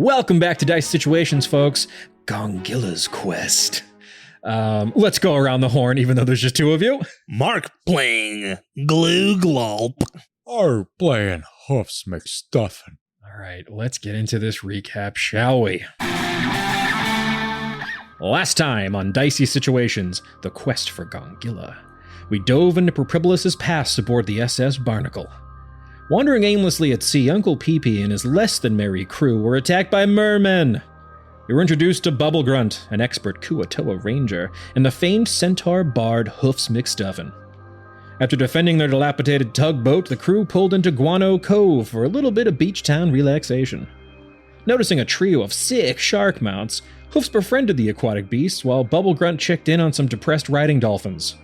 Welcome back to Dicey Situations, folks. Gongilla's quest. Let's go around the horn, even though there's just two of you. Mark playing Glooglolp. Or playing Hoofs, McStuffin. All right, let's get into this recap, shall we? Last time on Dicey Situations, the quest for Gongilla. We dove into Propribulus's past aboard the SS Barnacle. Wandering aimlessly at sea, Uncle Pee-Pee and his less-than-merry crew were attacked by mermen. We were introduced to Bubblegrunt, an expert Kuatoa ranger, and the famed centaur bard Hoofs McStuffin. After defending their dilapidated tugboat, the crew pulled into Guano Cove for a little bit of beach town relaxation. Noticing a trio of sick shark mounts, Hoofs befriended the aquatic beasts while Bubblegrunt checked in on some depressed riding dolphins.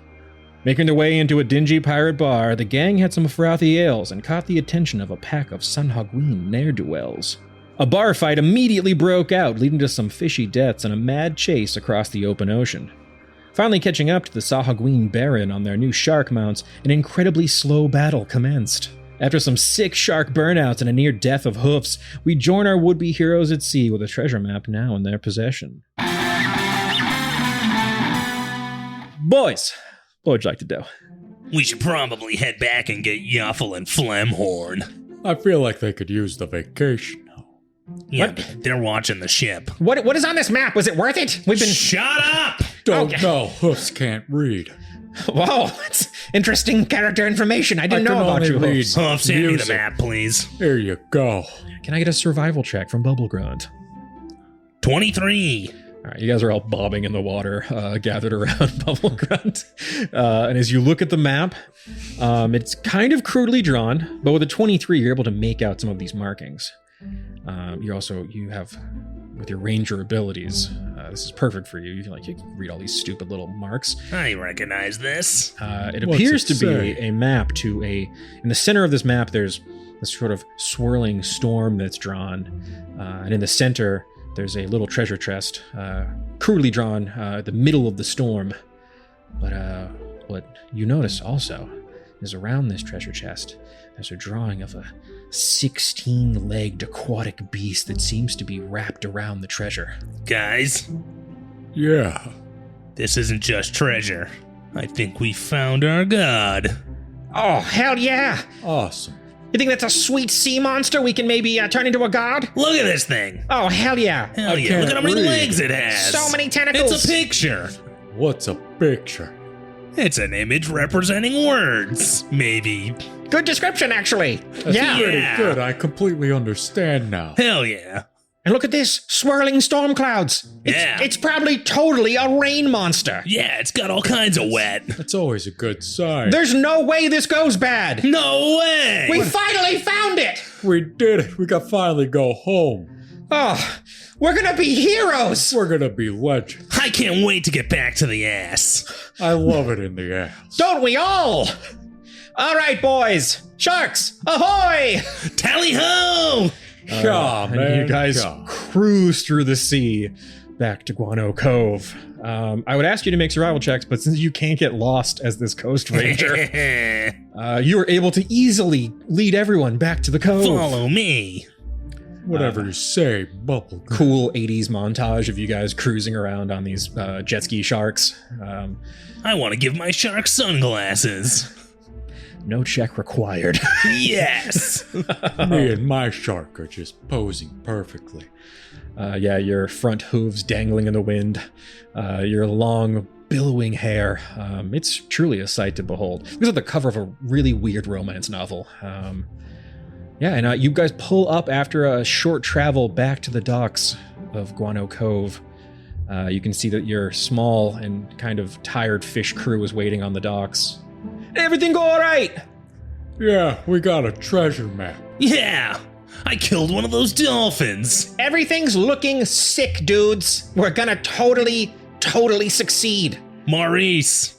Making their way into a dingy pirate bar, the gang had some frothy ales and caught the attention of a pack of Sanhaguin ne'er-do-wells. A bar fight immediately broke out, leading to some fishy deaths and a mad chase across the open ocean. Finally catching up to the Sahaguin Baron on their new shark mounts, an incredibly slow battle commenced. After some sick shark burnouts and a near death of Hoofs, we join our would-be heroes at sea with a treasure map now in their possession. Boys, what would you like to do? We should probably head back and get Yuffle and Flemhorn. I feel like they could use the vacation now. Yeah, What? but they're watching the ship. What is on this map? Was it worth it? We've been... Shut up! Don't Okay. know. Hoofs can't read. Whoa, that's interesting character information. I didn't I know can about only you, read Hoofs. Huff, send me the music. map, please. Here you go. Can I get a survival check from Bubblegrunt? 23. All right, you guys are all bobbing in the water, gathered around Bubblegrunt. And as you look at the map, it's kind of crudely drawn, but with a 23, you're able to make out some of these markings. You have, with your ranger abilities, this is perfect for you. You can read all these stupid little marks. I recognize this. It What's appears it to be say? a map to in the center of this map, there's this sort of swirling storm that's drawn. And in the center, there's a little treasure chest, crudely drawn at the middle of the storm. But what you notice also is around this treasure chest, there's a drawing of a 16-legged aquatic beast that seems to be wrapped around the treasure. Guys, Yeah. this isn't just treasure. I think we found our god. Oh, hell yeah! Awesome. You think that's a sweet sea monster we can maybe turn into a god? Look at this thing. Oh, hell yeah! Hell I yeah, look can't at how many read. legs it has. So many tentacles! It's a picture. What's a picture? It's an image representing words. Maybe. Good description, actually. That's Yeah. pretty Yeah. good. I completely understand now. Hell yeah. And look at this, swirling storm clouds. Yeah. It's probably totally a rain monster. Yeah, it's got all kinds of wet. That's always a good sign. There's no way this goes bad. No way! We finally found it. We did it. We can finally go home. Oh, we're gonna be heroes. We're gonna be legends. I can't wait to get back to the ass. I love it in the ass. Don't we all? All right, boys. Sharks, ahoy! Tally ho! Yeah, And man. you guys yeah. cruise through the sea back to Guano Cove. I would ask you to make survival checks, but since you can't get lost as this coast ranger, you are able to easily lead everyone back to the cove. Follow me. Whatever you say, bubble. Cool 80s montage of you guys cruising around on these jet ski sharks. I want to give my shark sunglasses. No check required. Yes. Me and my shark are just posing perfectly. Yeah, your front hooves dangling in the wind, your long billowing hair. It's truly a sight to behold. This is the cover of a really weird romance novel. Yeah, and you guys pull up after a short travel back to the docks of Guano Cove. You can see that your small and kind of tired fish crew is waiting on the docks. Everything go all right? Yeah, we got a treasure map. Yeah. I killed one of those dolphins. Everything's looking sick, dudes. We're gonna totally succeed. Maurice.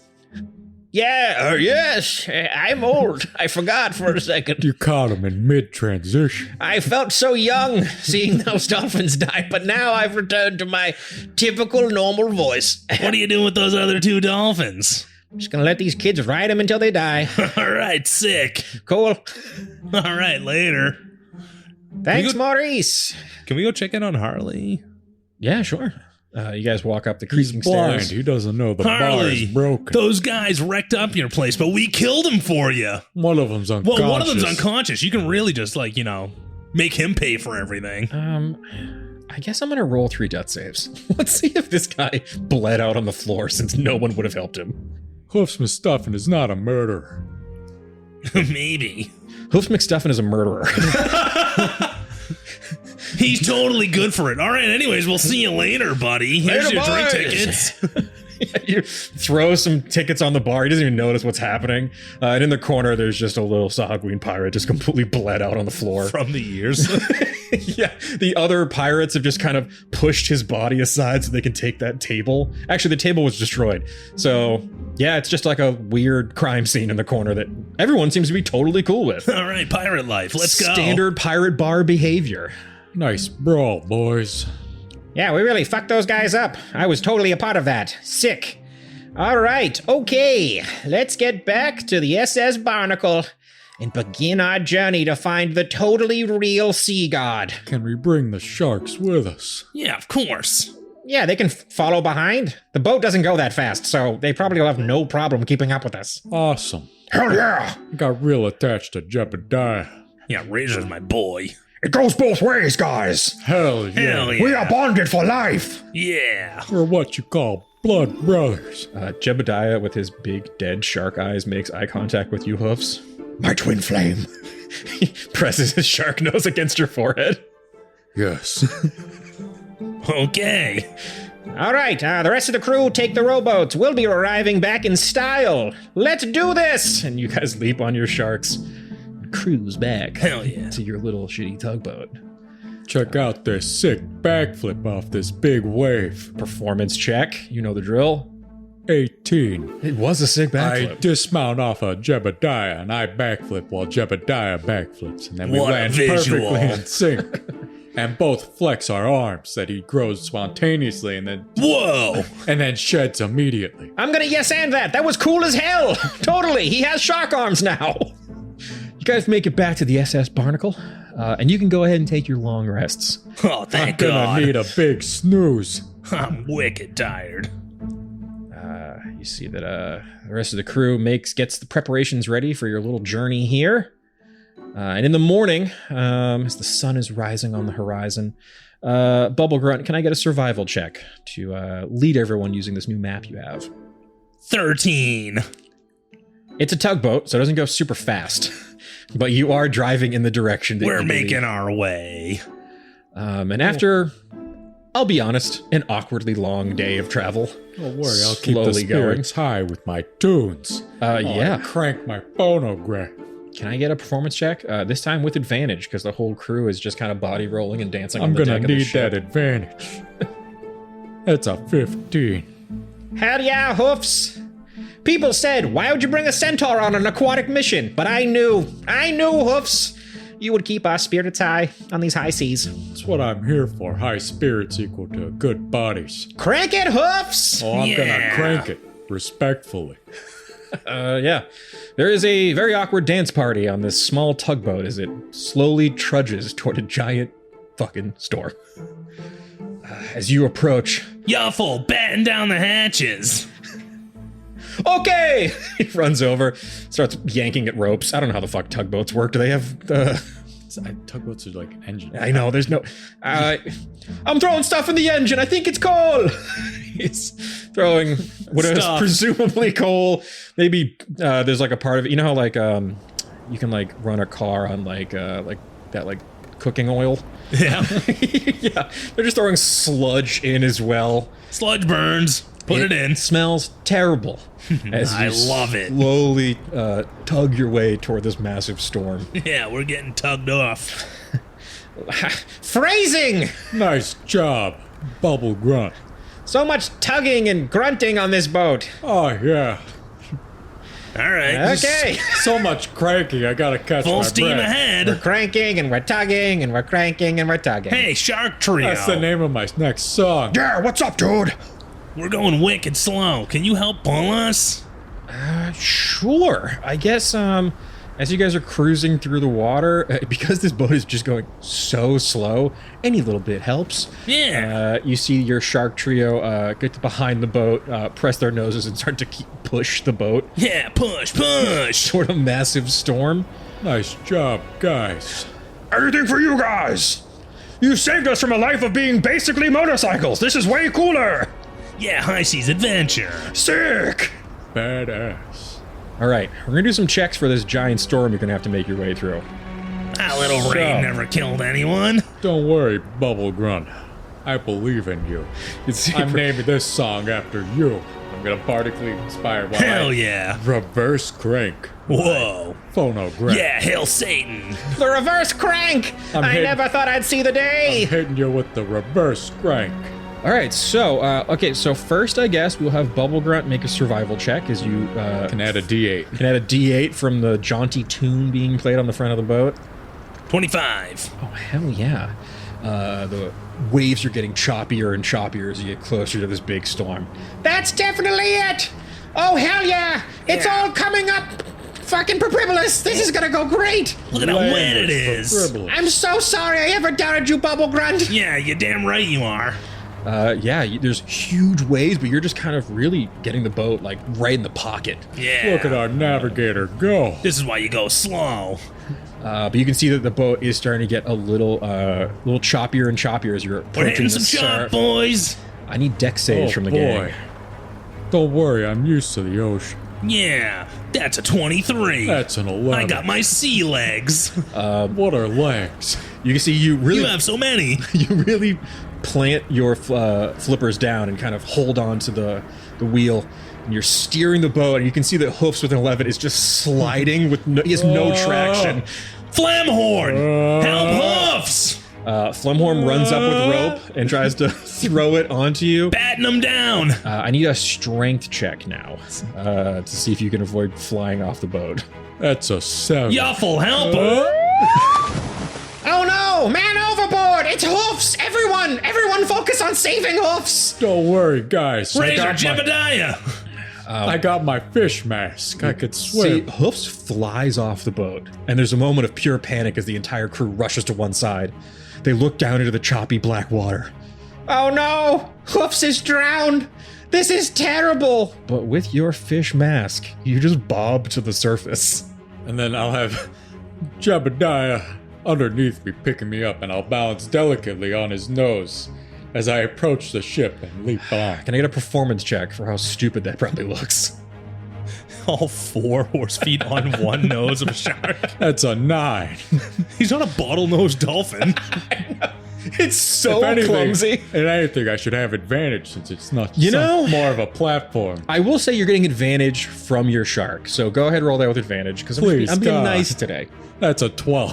Yeah, yes, I'm old. I forgot for a second. You caught him in mid-transition. I felt so young seeing those dolphins die, but now I've returned to my typical normal voice. What are you doing with those other two dolphins? Just gonna let these kids ride them until they die. All right, sick. Cool. All right, later. Thanks, Maurice. Can we go check in on Harley? Yeah, sure. You guys walk up the He's creaking blind. stairs. He doesn't know the bar Harley, is broken. those guys wrecked up your place, but we killed him for you. One of them's unconscious. Well, one of them's unconscious. You can really just, like, make him pay for everything. I guess I'm gonna roll 3 death saves. Let's see if this guy bled out on the floor since no one would have helped him. Hoofs McStuffin is not a murderer. Maybe. Hoofs McStuffin is a murderer. He's totally good for it. All right, anyways, we'll see you later, buddy. Here's Later, your drink boys. tickets. You throw some tickets on the bar. He doesn't even notice what's happening. And in the corner, there's just a little Sahagween pirate just completely bled out on the floor. From the ears. Yeah, the other pirates have just kind of pushed his body aside so they can take that table. Actually, the table was destroyed. So, yeah, it's just like a weird crime scene in the corner that everyone seems to be totally cool with. All right, pirate life. Let's go. Standard pirate bar behavior. Nice brawl, boys. Yeah, we really fucked those guys up. I was totally a part of that. Sick. All right, okay. Let's get back to the SS Barnacle and begin our journey to find the totally real sea god. Can we bring the sharks with us? Yeah, of course. Yeah, they can follow behind. The boat doesn't go that fast, so they probably will have no problem keeping up with us. Awesome. Hell yeah! I got real attached to Jebediah. Yeah, Razor's my boy. It goes both ways, guys. Hell yeah. Hell yeah. We are bonded for life. Yeah. We're what you call blood brothers. Jebediah, with his big dead shark eyes, makes eye contact with you, Hoofs. My twin flame. He presses his shark nose against your forehead. Yes. Okay. All right, the rest of the crew take the rowboats. We'll be arriving back in style. Let's do this. And you guys leap on your sharks and cruise back Hell yeah. to your little shitty tugboat. Check out this sick backflip off this big wave. Performance check. You know the drill. 18. It was a sick I backflip. dismount off of Jebediah and I backflip while Jebediah backflips. And then we What a land visual. perfectly in sync. And both flex our arms that he grows spontaneously and then sheds immediately. I'm gonna yes and that. That was cool as hell. Totally. He has shark arms now. You guys make it back to the SS Barnacle, and you can go ahead and take your long rests. Oh, I'm thank gonna God. need a big snooze. I'm wicked tired. You see that the rest of the crew gets the preparations ready for your little journey here. And in the morning, as the sun is rising on the horizon, Bubblegrunt, can I get a survival check to lead everyone using this new map you have? 13. It's a tugboat, so it doesn't go super fast, but you are driving in the direction that We're you making our way. and after, I'll be honest, an awkwardly long day of travel. Don't worry, I'll keep the Slowly going. spirits high with my tunes. Yeah. I crank my phonograph. Can I get a performance check? This time with advantage, because the whole crew is just kind of body rolling and dancing on I'm the gonna deck of the need ship. that advantage. That's a 15. Hell yeah, Hoofs. People said, why would you bring a centaur on an aquatic mission? But I knew, Hoofs, you would keep our spirits high on these high seas. That's what I'm here for. High spirits equal to good bodies. Crank it, Hoofs! Oh, I'm gonna Yeah. crank it respectfully. Yeah. There is a very awkward dance party on this small tugboat as it slowly trudges toward a giant fucking storm. As you approach, Yuffle, batten down the hatches. okay! He runs over, starts yanking at ropes. I don't know how the fuck tugboats work. Do they have Tugboats are like engines. I know, there's no... I'm throwing stuff in the engine. I think it's coal. He's throwing what is Stuff. presumably coal. Maybe there's like a part of it. You know how like you can like run a car on like that like cooking oil. Yeah. Yeah, they're just throwing sludge in as well. Sludge burns. Put it in. Smells terrible. As I you love it. Slowly tug your way toward this massive storm. Yeah, we're getting tugged off. Phrasing! Nice job, Bubblegrunt. So much tugging and grunting on this boat. Oh, yeah. All right. Okay. So much cranking, I gotta catch Full my steam breath. We're ahead. cranking and we're tugging and we're cranking and we're tugging. Hey, Shark Trio. That's the name of my next song. Yeah, what's up, dude? We're going wicked slow. Can you help pull us? Sure. I guess As you guys are cruising through the water, because this boat is just going so slow, any little bit helps. Yeah. You see your shark trio get to behind the boat, press their noses, and start to push the boat. Yeah, push, push. Sort of massive storm. Nice job, guys. Anything for you guys! You saved us from a life of being basically motorcycles. This is way cooler. Yeah, high seas adventure. Sick. Badass. All right, we're gonna do some checks for this giant storm you're gonna have to make your way through. That little rain never killed anyone. Don't worry, Bubblegrunt. I believe in you. I'm naming this song after you. I'm gonna bardically inspire while Hell I yeah. reverse crank. Whoa. Phonograph. Yeah, hail Satan. The reverse crank! I hitting- never thought I'd see the day! Hitting you with the reverse crank. All right, so so first I guess we'll have Bubblegrunt make a survival check as you Can add a D8. can add a D8 from the jaunty tune being played on the front of the boat. 25. Oh hell yeah! The waves are getting choppier and choppier as you get closer to this big storm. That's definitely it! Oh, hell yeah! It's Yeah. all coming up! Fucking Propribolus! This is gonna go great! Look at how wet it Language is. for Fribbles. I'm so sorry I ever doubted you, Bubblegrunt! Yeah, you're damn right you are. There's huge waves, but you're just kind of really getting the boat like right in the pocket. Yeah. Look at our navigator go. This is why you go slow. But you can see that the boat is starting to get a little choppier and choppier as you're We're approaching hitting the some surf. shot, boys. I need deck saves from the gang. Don't worry, I'm used to the ocean. Yeah, that's a 23. That's an 11. I got my sea legs. What are legs? You can see you really You have so many. you really plant your flippers down and kind of hold on to the wheel, and you're steering the boat, and you can see that Hoofs with an 11 is just sliding with he has no traction. Flamhorn! Help Hoofs! Flemhorn runs up with rope and tries to throw it onto you. Batting them down. I need a strength check now to see if you can avoid flying off the boat. That's a 7. Yuffle, help! Oh no! Man overboard! It's Hoofs! Everyone focus on saving Hoofs! Don't worry, guys. Razor Jebediah! I got my fish mask. I could See, swim. Hoofs flies off the boat, and there's a moment of pure panic as the entire crew rushes to one side. They look down into the choppy black water. Oh no! Hoofs is drowned! This is terrible! But with your fish mask, you just bob to the surface. And then I'll have Jebediah underneath me picking me up, and I'll balance delicately on his nose as I approach the ship and leap on. Can I get a performance check for how stupid that probably looks? All 4 horse feet on one nose of a shark. That's a 9. He's on a bottlenose dolphin. It's so If anything, I should have advantage since it's not more of a platform. I will say you're getting advantage from your shark, so go ahead and roll that with advantage, because I'm being God. nice today. That's a 12.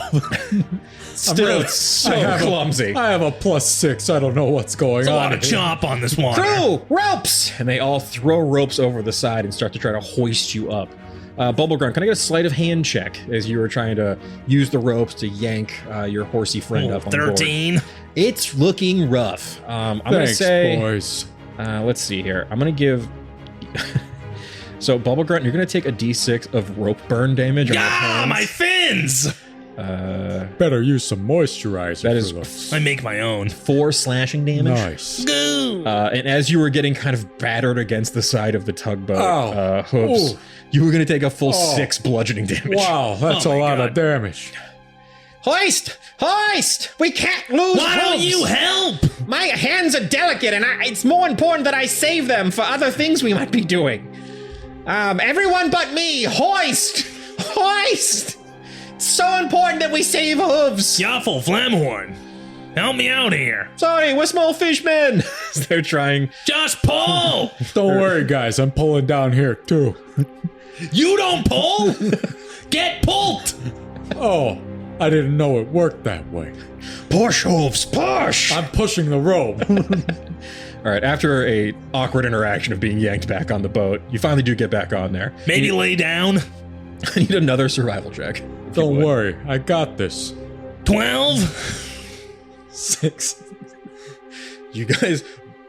Still, it's so clumsy. I have a +6. I don't know what's going There's a on. lot of chop on this water. Crew! Ropes! And they all throw ropes over the side and start to try to hoist you up. Bubblegrunt, can I get a sleight of hand check as you were trying to use the ropes to yank your horsey friend up on board? 13. It's looking rough. I'm going to Thanks, say... boys. Let's see here. I'm going to give... So, Bubblegrunt, you're going to take a d6 of rope burn damage on your Ah, hands. my fins! Better use some moisturizer. That for is this. I make my own. 4 slashing damage. Nice. Goo! And as you were getting kind of battered against the side of the tugboat, Ow. Hoofs, Ooh. you were going to take a full 6 bludgeoning damage. Wow, that's Oh a my lot God. of damage. Hoist! Hoist! We can't lose Why don't Hoofs! you help? My hands are delicate, and it's more important that I save them for other things we might be doing. Everyone but me, hoist! Hoist! It's so important that we save Hoofs! Yuffle, Flamhorn. Help me out here. Sorry, we're small fishmen. They're trying. Just pull! Don't worry, guys. I'm pulling down here, too. You don't pull? Get pulled! Oh, I didn't know it worked that way. Push, Hoofs, push! I'm pushing the rope. All right, after a awkward interaction of being yanked back on the boat, you finally do get back on there. Maybe lay down. I need another survival check. Don't worry, I got this. 12? 6. You guys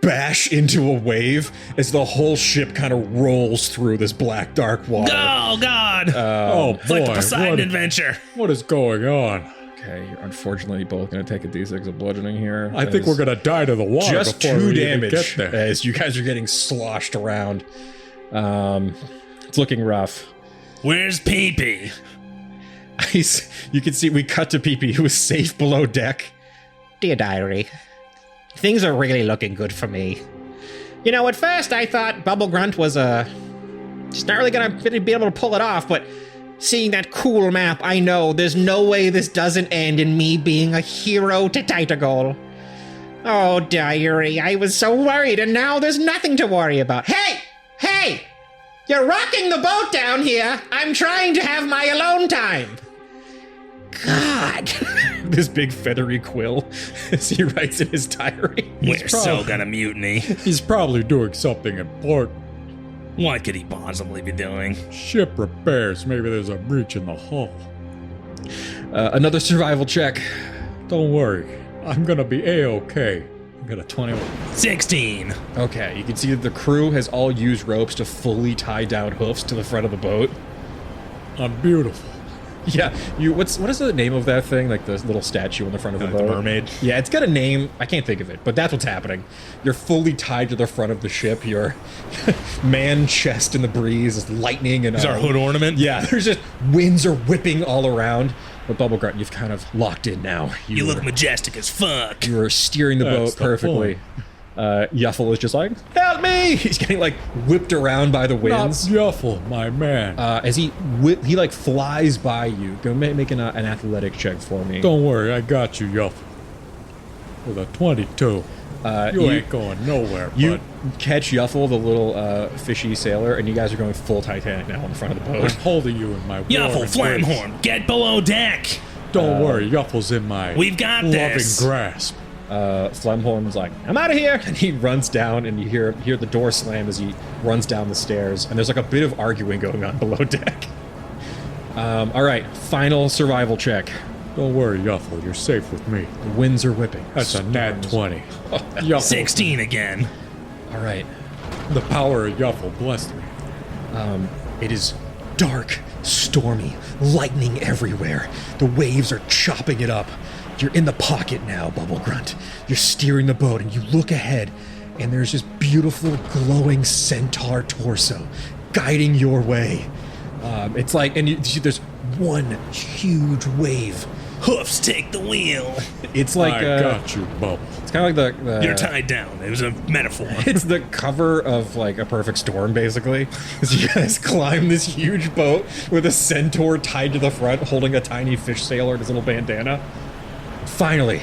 bash into a wave as the whole ship kind of rolls through this black, dark water. Oh, God. Oh, It's like the boy. Poseidon adventure. What is going on? Okay, you're unfortunately both going to take a d6 of bludgeoning here. I think we're going to die to the water just before 2 we even damage get there. as you guys are getting sloshed around. It's looking rough. Where's Pee-Pee? You can see we cut to PP, who is safe below deck. Dear diary, things are really looking good for me. You know, at first I thought Bubblegrunt was just not really gonna be able to pull it off, but seeing that cool map, I know there's no way this doesn't end in me being a hero to Titagol. Oh, diary, I was so worried, and now there's nothing to worry about. Hey! Hey! You're rocking the boat down here! I'm trying to have my alone time! God. This big feathery quill, as he writes in his diary. We're so gonna mutiny. He's probably doing something important. What could he possibly be doing? Ship repairs. Maybe there's a breach in the hull. Another survival check. Don't worry. I'm going to be A-okay. I got a 21. 16. Okay, you can see that the crew has all used ropes to fully tie down Hoofs to the front of the boat. I'm beautiful. Yeah, what is the name of that thing? Like the little statue on the front of the boat? The mermaid. Yeah, it's got a name. I can't think of it, but that's what's happening. You're fully tied to the front of the ship. Your man chest in the breeze is lightning and Is our hood ornament? Yeah, there's just winds are whipping all around. But Bubblegrunt, you've kind of locked in now. You look majestic as fuck. You are steering the That's boat the perfectly. Yuffle is just like, help me! He's getting like whipped around by the Not winds. Yuffle, my man. As he like flies by you. Go make an athletic check for me. Don't worry, I got you, Yuffle. With a 22. You ain't going nowhere, You bud. catch Yuffle, the little fishy sailor, and you guys are going full Titanic now on the front of the I'm boat. holding you in my Yuffle, warm embrace. Flamhorn, get below deck. Don't worry, Yuffle's in my We've got loving this. grasp. Flamhorn's like, I'm out of here! And he runs down, and you hear the door slam as he runs down the stairs, and there's like a bit of arguing going on below deck. Alright, final survival check. Don't worry, Yuffle, you're safe with me. The winds are whipping. That's a nat 20. Oh, Yuffle, 16 again. Alright. the power of Yuffle blessed me. It is dark, stormy, lightning everywhere. The waves are chopping it up. You're in the pocket now, Bubblegrunt. You're steering the boat, and you look ahead, and there's this beautiful, glowing centaur torso guiding your way. It's like, and there's one huge wave. Hoofs, take the wheel. It's like I got you, Bubble. it's kind of like the You're tied down. It was a metaphor. It's the cover of like A Perfect Storm, basically. As you guys climb this huge boat with a centaur tied to the front, holding a tiny fish sailor in his little bandana. Finally,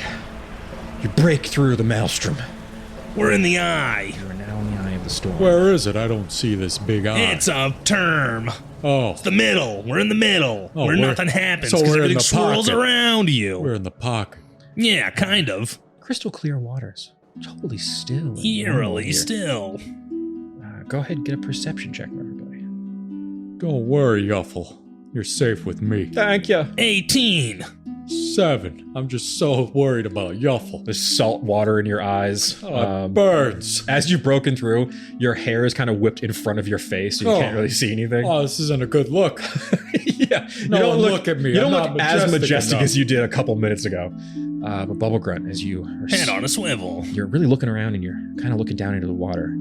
you break through the maelstrom. We're in the eye. You are now in the eye of the storm. Where is it? I don't see this big eye. It's a term. Oh, The middle. We're in the middle. Oh, where we're- nothing happens so because we're in everything the swirls pocket. around you. we're in the pocket. Yeah, kind of. Crystal clear waters. Totally still. and normal Eerily here. still. Go ahead and get a perception check from everybody. Don't worry, Yuffle. You're safe with me. Thank you. 18. 7. I'm just so worried about Yuffle. There's salt water in your eyes. Birds. As you've broken through, your hair is kind of whipped in front of your face, so you Oh. can't really see anything. Oh, this isn't a good look. Yeah, you No don't one look at me. You don't I'm look not as majestic majestic enough. as you did a couple minutes ago. But Bubblegrunt, as you are Head on a swivel. you're really looking around and you're kind of looking down into the water.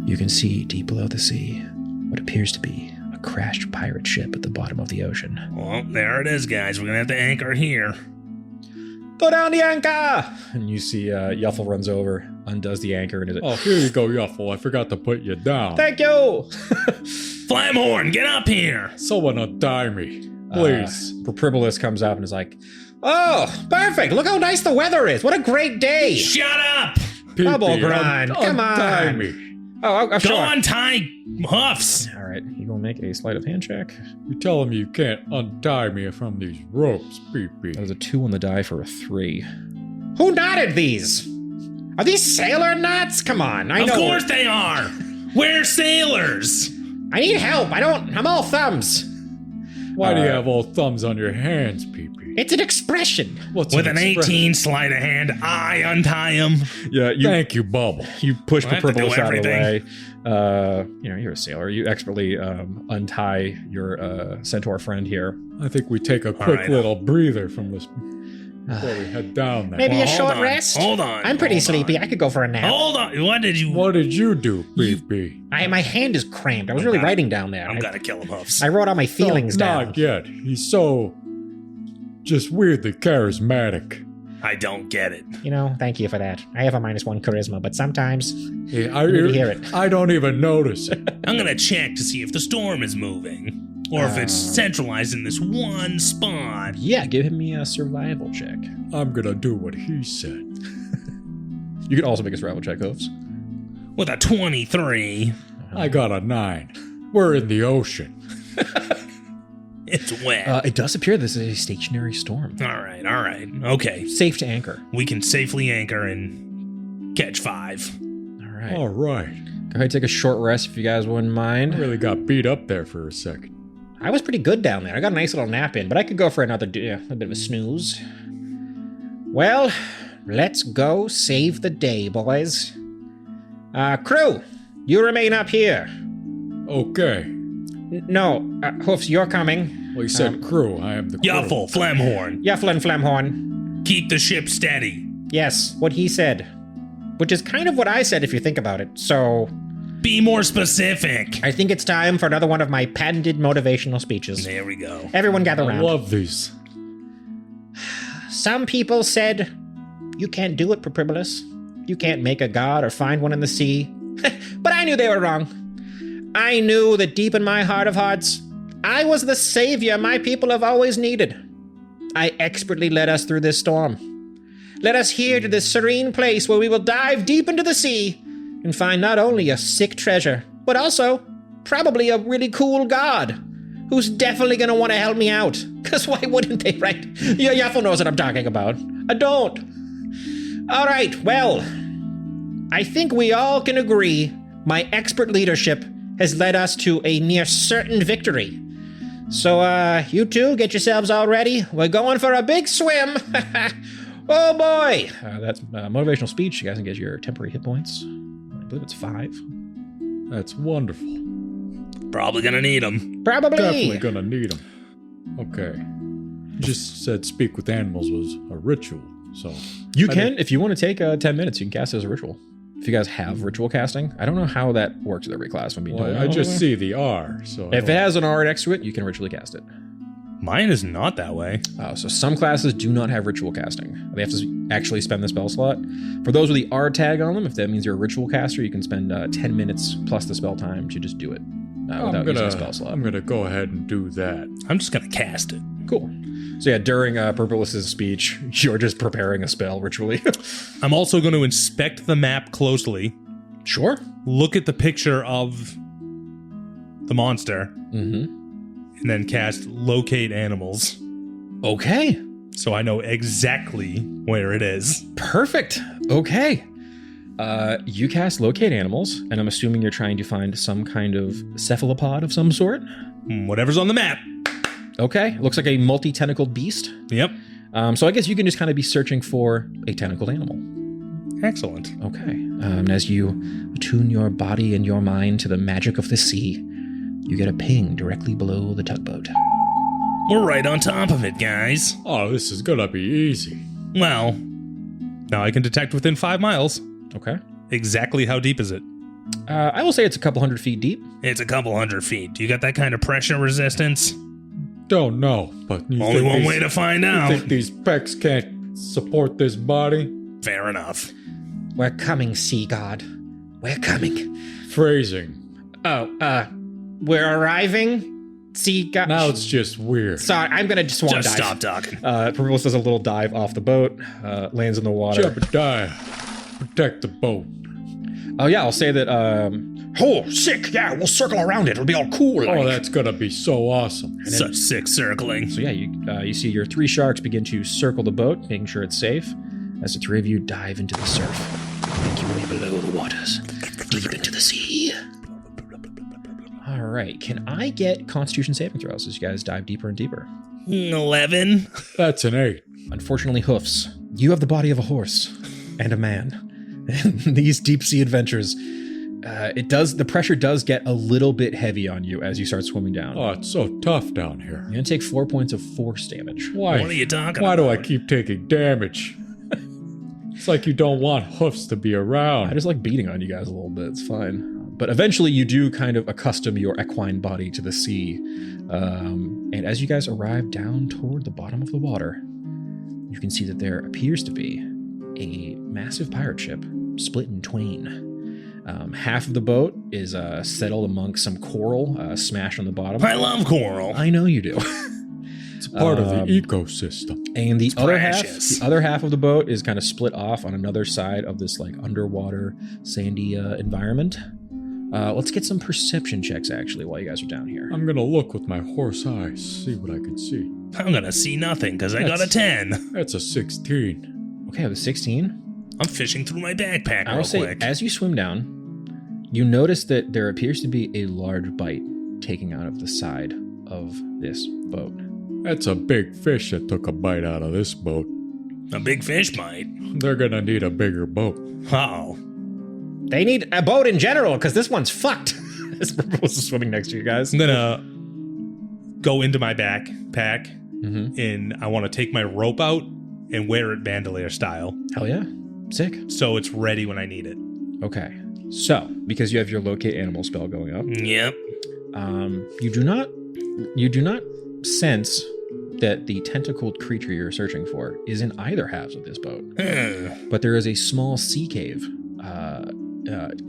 You can see deep below the sea what appears to be a crashed pirate ship at the bottom of the ocean. Well, there it is, guys. We're going to have to anchor here. Go down the anchor! And you see Yuffle runs over, undoes the anchor, and is Oh, here you go, Yuffle. I forgot to put you down. Thank you! Flamhorn, get up here. Someone untie me. Please. Propribolus comes up and is like, Oh, perfect. Look how nice the weather is. What a great day. Shut up. Pee-pee, Bubblegrunt, come untie on. me. Oh, Go sure. untie Hoofs. all right, you gonna make a sleight of hand check? You're telling me you can't untie me from these ropes, Pee-pee. That was a 2 on the die for a 3. Who knotted these? Are these sailor knots? Come on. I Of know. course they are. We're sailors. I need help. I'm all thumbs. Why do you have all thumbs on your hands, Pee-pee? It's an expression. What's With an expression? 18 sleight of hand, I untie him. Yeah, Thank you, Bubble. you push I have to do Papribolus out of the way. everything. You're a sailor. You expertly untie your centaur friend here. I think we take a quick right. little breather from this before we head down there. Maybe a Hold short on, rest? hold on, I'm pretty hold sleepy. on. I could go for a nap. Hold on. What did you... What did you do, BB? My hand is cramped. I was really writing down there. I'm gonna kill him, Hoofs. I wrote all my feelings down. Not yet. He's so just weirdly charismatic. I don't get it. You know, thank you for that. I have a -1 charisma, but sometimes Hey, I need to hear it. I don't even notice it. I'm gonna check to see if the storm is moving. Or if it's centralized in this one spot. Yeah, give me a survival check. I'm gonna do what he said. You can also make a survival check, Hoofs. With a 23. I got a 9. We're in the ocean. It's wet. It does appear this is a stationary storm. All right. Okay. Safe to anchor. We can safely anchor and catch 5. All right. All right. Go ahead and take a short rest if you guys wouldn't mind. I really got beat up there for a second. I was pretty good down there. I got a nice little nap in, but I could go for a bit of a snooze. Well, let's go save the day, boys. Crew, you remain up here. Okay. No, Hoofs, you're coming. Well, he said crew. I am the crew. Yuffle, Flamhorn. Yufflin Flamhorn. Keep the ship steady. Yes, what he said. Which is kind of what I said if you think about it. So, Be more specific. I think it's time for another one of my patented motivational speeches. There we go. Everyone gather I around. love these. Some people said, you can't do it, Papribolus. You can't make a god or find one in the sea. But I knew they were wrong. I knew that deep in my heart of hearts, I was the savior my people have always needed. I expertly led us through this storm. Led us here to this serene place where we will dive deep into the sea and find not only a sick treasure, but also probably a really cool god who's definitely going to want to help me out. Because why wouldn't they, right? Yeah, Yuffle knows what I'm talking about. I don't. All right, well, I think we all can agree my expert leadership has led us to a near certain victory. So, you two, get yourselves all ready. We're going for a big swim. Oh, boy. That's motivational speech. You guys can get your temporary hit points. I believe it's 5. That's wonderful. Probably gonna need them. Probably. Definitely gonna need them. Okay. You just said speak with animals was a ritual, so... You can, if you want to take 10 minutes, you can cast it as a ritual. If you guys have ritual casting, I don't know how that works with every class. If I'm being Well, totally I honest just with you. see the R, so... I If it don't- has an R next to it, you can ritually cast it. Mine is not that way. So some classes do not have ritual casting. They have to actually spend the spell slot. For those with the R tag on them, if that means you're a ritual caster, you can spend 10 minutes plus the spell time to just do it without using a spell slot. I'm gonna go ahead and do that. I'm just gonna cast it. Cool. So yeah, during Purpolus's speech, you're just preparing a spell ritually. I'm also going to inspect the map closely. Sure. Look at the picture of the monster. Mm-hmm. And then cast locate animals. Okay. So I know exactly where it is. Perfect. Okay. You cast locate animals, and I'm assuming you're trying to find some kind of cephalopod of some sort. Whatever's on the map. Okay. Looks like a multi-tentacled beast. Yep. So I guess you can just kind of be searching for a tentacled animal. Excellent. Okay. As you attune your body and your mind to the magic of the sea, you get a ping directly below the tugboat. We're right on top of it, guys. Oh, this is gonna be easy. Well, now I can detect within 5 miles. Okay. Exactly how deep is it? I will say it's a couple 100 feet deep. It's a couple 100 feet. Do you got that kind of pressure resistance? Don't know, but you Only think one these- way to find You out. think these pecs can't support this body? Fair enough. We're coming, sea god. We're coming. Phrasing. Oh, we're arriving, sea god. Now it's just weird. Sorry, I'm gonna swan Just dive. stop talking. Purpose does a little dive off the boat, lands in the water. Jebediah, protect the boat. Oh yeah, I'll say that. Oh, sick. Yeah, we'll circle around it. It'll be all cool. Oh, that's gonna be so awesome. Such sick circling. So yeah, you see your 3 sharks begin to circle the boat, making sure it's safe. As the 3 of you dive into the surf, make your way below the waters, deep into the sea. All right, can I get Constitution saving throws as you guys dive deeper and deeper? 11. That's an 8. Unfortunately, Hoofs, you have the body of a horse and a man. And these deep sea adventures, the pressure does get a little bit heavy on you as you start swimming down. Oh, it's so tough down here. You're gonna take 4 points of force damage. Why? What are you talking Why do I about? keep taking damage? It's like you don't want Hoofs to be around. I just like beating on you guys a little bit. It's fine. But eventually you do kind of accustom your equine body to the sea. And as you guys arrive down toward the bottom of the water, you can see that there appears to be a massive pirate ship split in twain. Half of the boat is settled amongst some coral smashed on the bottom. I love coral. I know you do. It's part of the ecosystem. And the precious. other half of the boat is kind of split off on another side of this like underwater sandy environment. Let's get some perception checks actually while you guys are down here. I'm gonna look with my horse eyes, see what I can see. I'm gonna see nothing because I got a 10. That's a 16. Okay, I have a 16. I'm fishing through my backpack I real will say, quick. as you swim down, you notice that there appears to be a large bite taking out of the side of this boat. That's a big fish that took a bite out of this boat. A big fish bite. They're gonna need a bigger boat. Uh-oh. They need a boat in general, because this one's fucked. This propose is swimming next to you guys. I'm gonna go into my backpack Mm-hmm. and I want to take my rope out and wear it bandolier style. Hell yeah. Sick. So it's ready when I need it. Okay. So, because you have your locate animal spell going up, Yep. you do not sense that the tentacled creature you're searching for is in either halves of this boat. But there is a small sea cave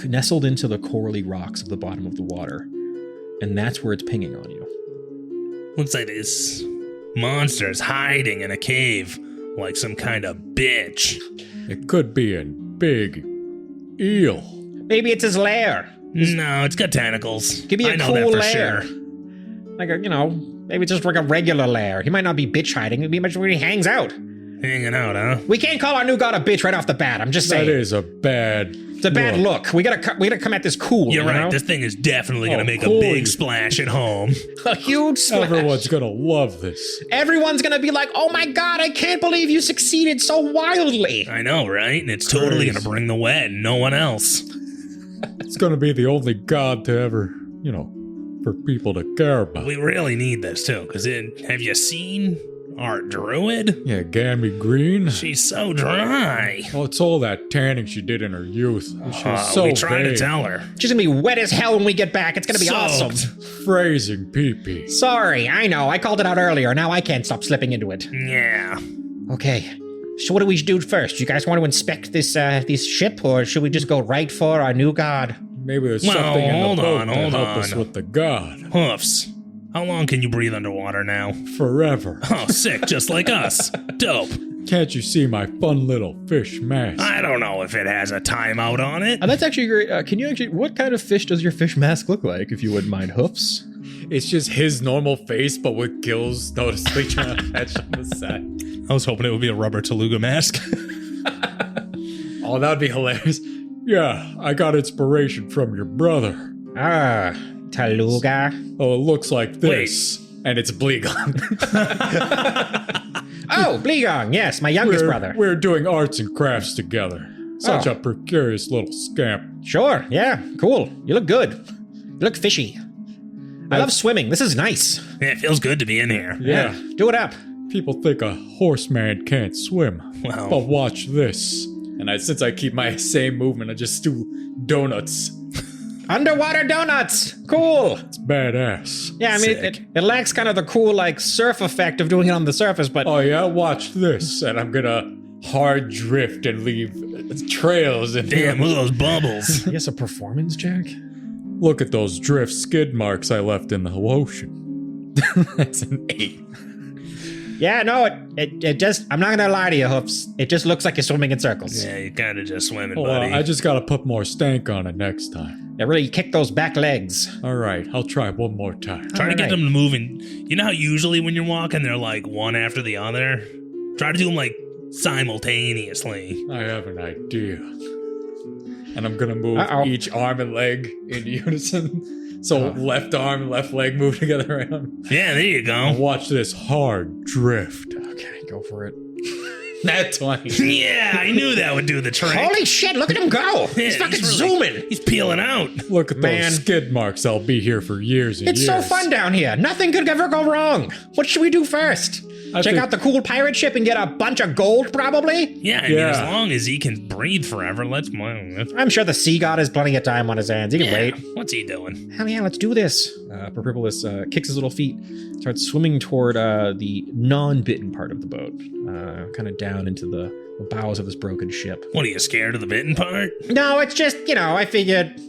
nestled into the corally rocks of the bottom of the water, and that's where it's pinging on you. Looks like this monster's hiding in a cave like some kind of bitch. It could be a big eel. Maybe it's his lair. No, it's got tentacles. Could be a I know cool that for lair. sure. Like a, maybe just like a regular lair. He might not be bitch hiding. It'd be much where he hangs out. Hanging out, huh? We can't call our new god a bitch right off the bat. I'm just saying. That is a bad. It's a bad look. We gotta come at this cool. You're you right. know? This thing is definitely going to make cool. a big splash at home. A huge splash. Everyone's gonna love this. Everyone's gonna be like, "Oh my god, I can't believe you succeeded so wildly." I know, right? And it's totally Crazy. going to bring the wet and no one else. It's gonna be the only god to ever, for people to care about. We really need this too, because have you seen our druid? Yeah, Gammy Green. She's so dry. Oh, it's all that tanning she did in her youth. She was so we try to vain. tell her. She's gonna be wet as hell when we get back. It's gonna be awesome. Phrasing pee-pee. Sorry, I know. I called it out earlier. Now I can't stop slipping into it. Yeah. Okay. So what do we do first? You guys want to inspect this ship, or should we just go right for our new god? Maybe there's Well, something in hold the boat on, to hold help us on. with the god. Hoofs. How long can you breathe underwater now? Forever. Oh, sick, just like us. Dope. Can't you see my fun little fish mask? I don't know if it has a timeout on it. That's actually great. What kind of fish does your fish mask look like, if you wouldn't mind, Hoofs? It's just his normal face, but with gills noticeably trying to catch on the side. I was hoping it would be a rubber Teluga mask. Oh, that'd be hilarious. Yeah, I got inspiration from your brother. Ah, Taluga. Oh, it looks like this. And it's Bleegon. Oh, Bleegong. Yes, my youngest brother. We're doing arts and crafts together. Such Oh. a precarious little scamp. Sure. Yeah. Cool. You look good. You look fishy. I love swimming. This is nice. Yeah, it feels good to be in here. Yeah. Do it up. People think a horseman can't swim. Well. But watch this. And since I keep my same movement, I just do donuts. Underwater donuts. Cool. It's badass. Yeah, I mean, Sick. it lacks kind of the cool, like, surf effect of doing it on the surface, but Oh yeah, watch this. And I'm gonna hard drift and leave trails. And Damn, look at those bubbles. I guess a performance check? Look at those drift skid marks I left in the ocean. That's an 8. yeah, no, it just, I'm not gonna lie to you, Hoofs. It just looks like you're swimming in circles. Yeah, you're kind of just swimming, Well, buddy. I just gotta put more stank on it next time. Yeah, really kick those back legs. All right, I'll try one more time. Try to get Alright. them moving. You know how usually when you're walking, they're like one after the other? Try to do them like simultaneously. I have an idea. And I'm gonna move Uh-oh. each arm and leg in unison So left arm, left leg move together around. Yeah, there you go. Watch this hard drift. Okay, go for it. Nat 20. Yeah, I knew that would do the trick. Holy shit, look at him go. Yeah, He's fucking really- zooming. He's peeling out. Look at Man. those skid marks. I'll be here for years and It's years. so fun down here. Nothing could ever go wrong. What should we do first? Check think- out the cool pirate ship and get a bunch of gold, probably? Yeah, I mean, Yeah. as long as he can breathe forever, let's. I'm sure the sea god has plenty of time on his hands. He can Yeah, wait. what's he doing? Hell yeah, let's do this. Perpipolis kicks his little feet, starts swimming toward the non-bitten part of the boat, kind of down into the bows of this broken ship. What, are you scared of the bitten part? No, it's just, I figured...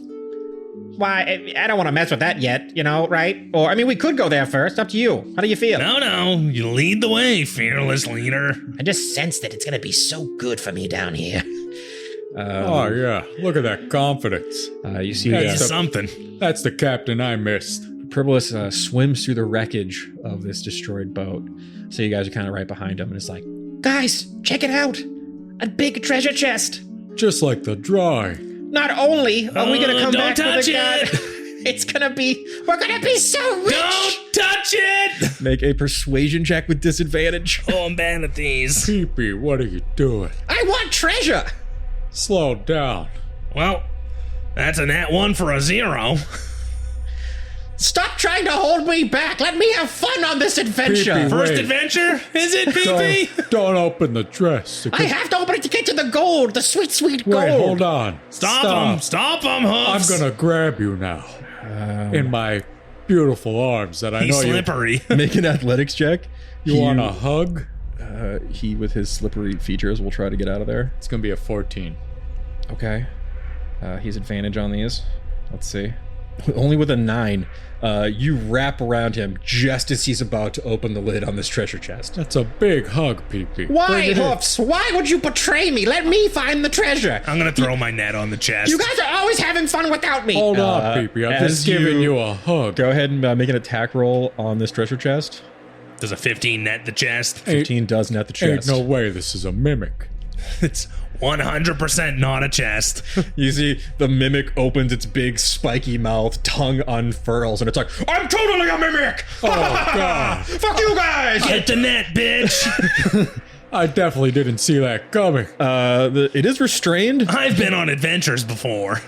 Why, I don't want to mess with that yet, right? Or, I mean, we could go there first. Up to you. How do you feel? No, you lead the way, fearless leader. I just sense that it's going to be so good for me down here. Oh, yeah. Look at that confidence. You see Yeah, He's so- something. That's the captain I missed. Perpipolis swims through the wreckage of this destroyed boat. So you guys are kind of right behind him, and it's like, Guys, check it out. A big treasure chest. Just like the drawing. Not only are we going to come don't back touch with a god, it. it's going to be, we're going to be so rich. Don't touch it! make a persuasion check with disadvantage. Oh, I'm bad at these. Pee-pee, what are you doing? I want treasure. Slow down. Well, that's a nat 1 for a 0. Stop trying to hold me back. Let me have fun on this adventure. Pee-pee, First Wait. adventure? Is it, PP? Don't open the dress. I have to open it to get to the gold, the sweet, sweet gold. Wait, hold on. Stop him, I'm Hoofs. gonna grab you now. In my beautiful arms that I He's know slippery. Make an athletics check. you want a hug? He, with his slippery features, will try to get out of there. It's gonna be a 14. Okay. He's advantage on these. Let's see. Only with a 9. You wrap around him just as he's about to open the lid on this treasure chest. That's a big hug, Pee-pee. Why, Bring it in. Hoofs? Why would you betray me? Let me find the treasure. I'm gonna throw my net on the chest. You guys are always having fun without me. Hold on, Pee-pee. I'm as just giving you- you a hug. Go ahead and make an attack roll on this treasure chest. Does a 15 net the chest? 15 does net the Ain't chest. no way this is a mimic. It's 100% not a chest. You see the mimic opens its big spiky mouth, tongue unfurls, and it's like, I'm totally a mimic! Oh, God. Fuck you guys. Hit the net, bitch! I definitely didn't see that coming. It is restrained. I've been on adventures before.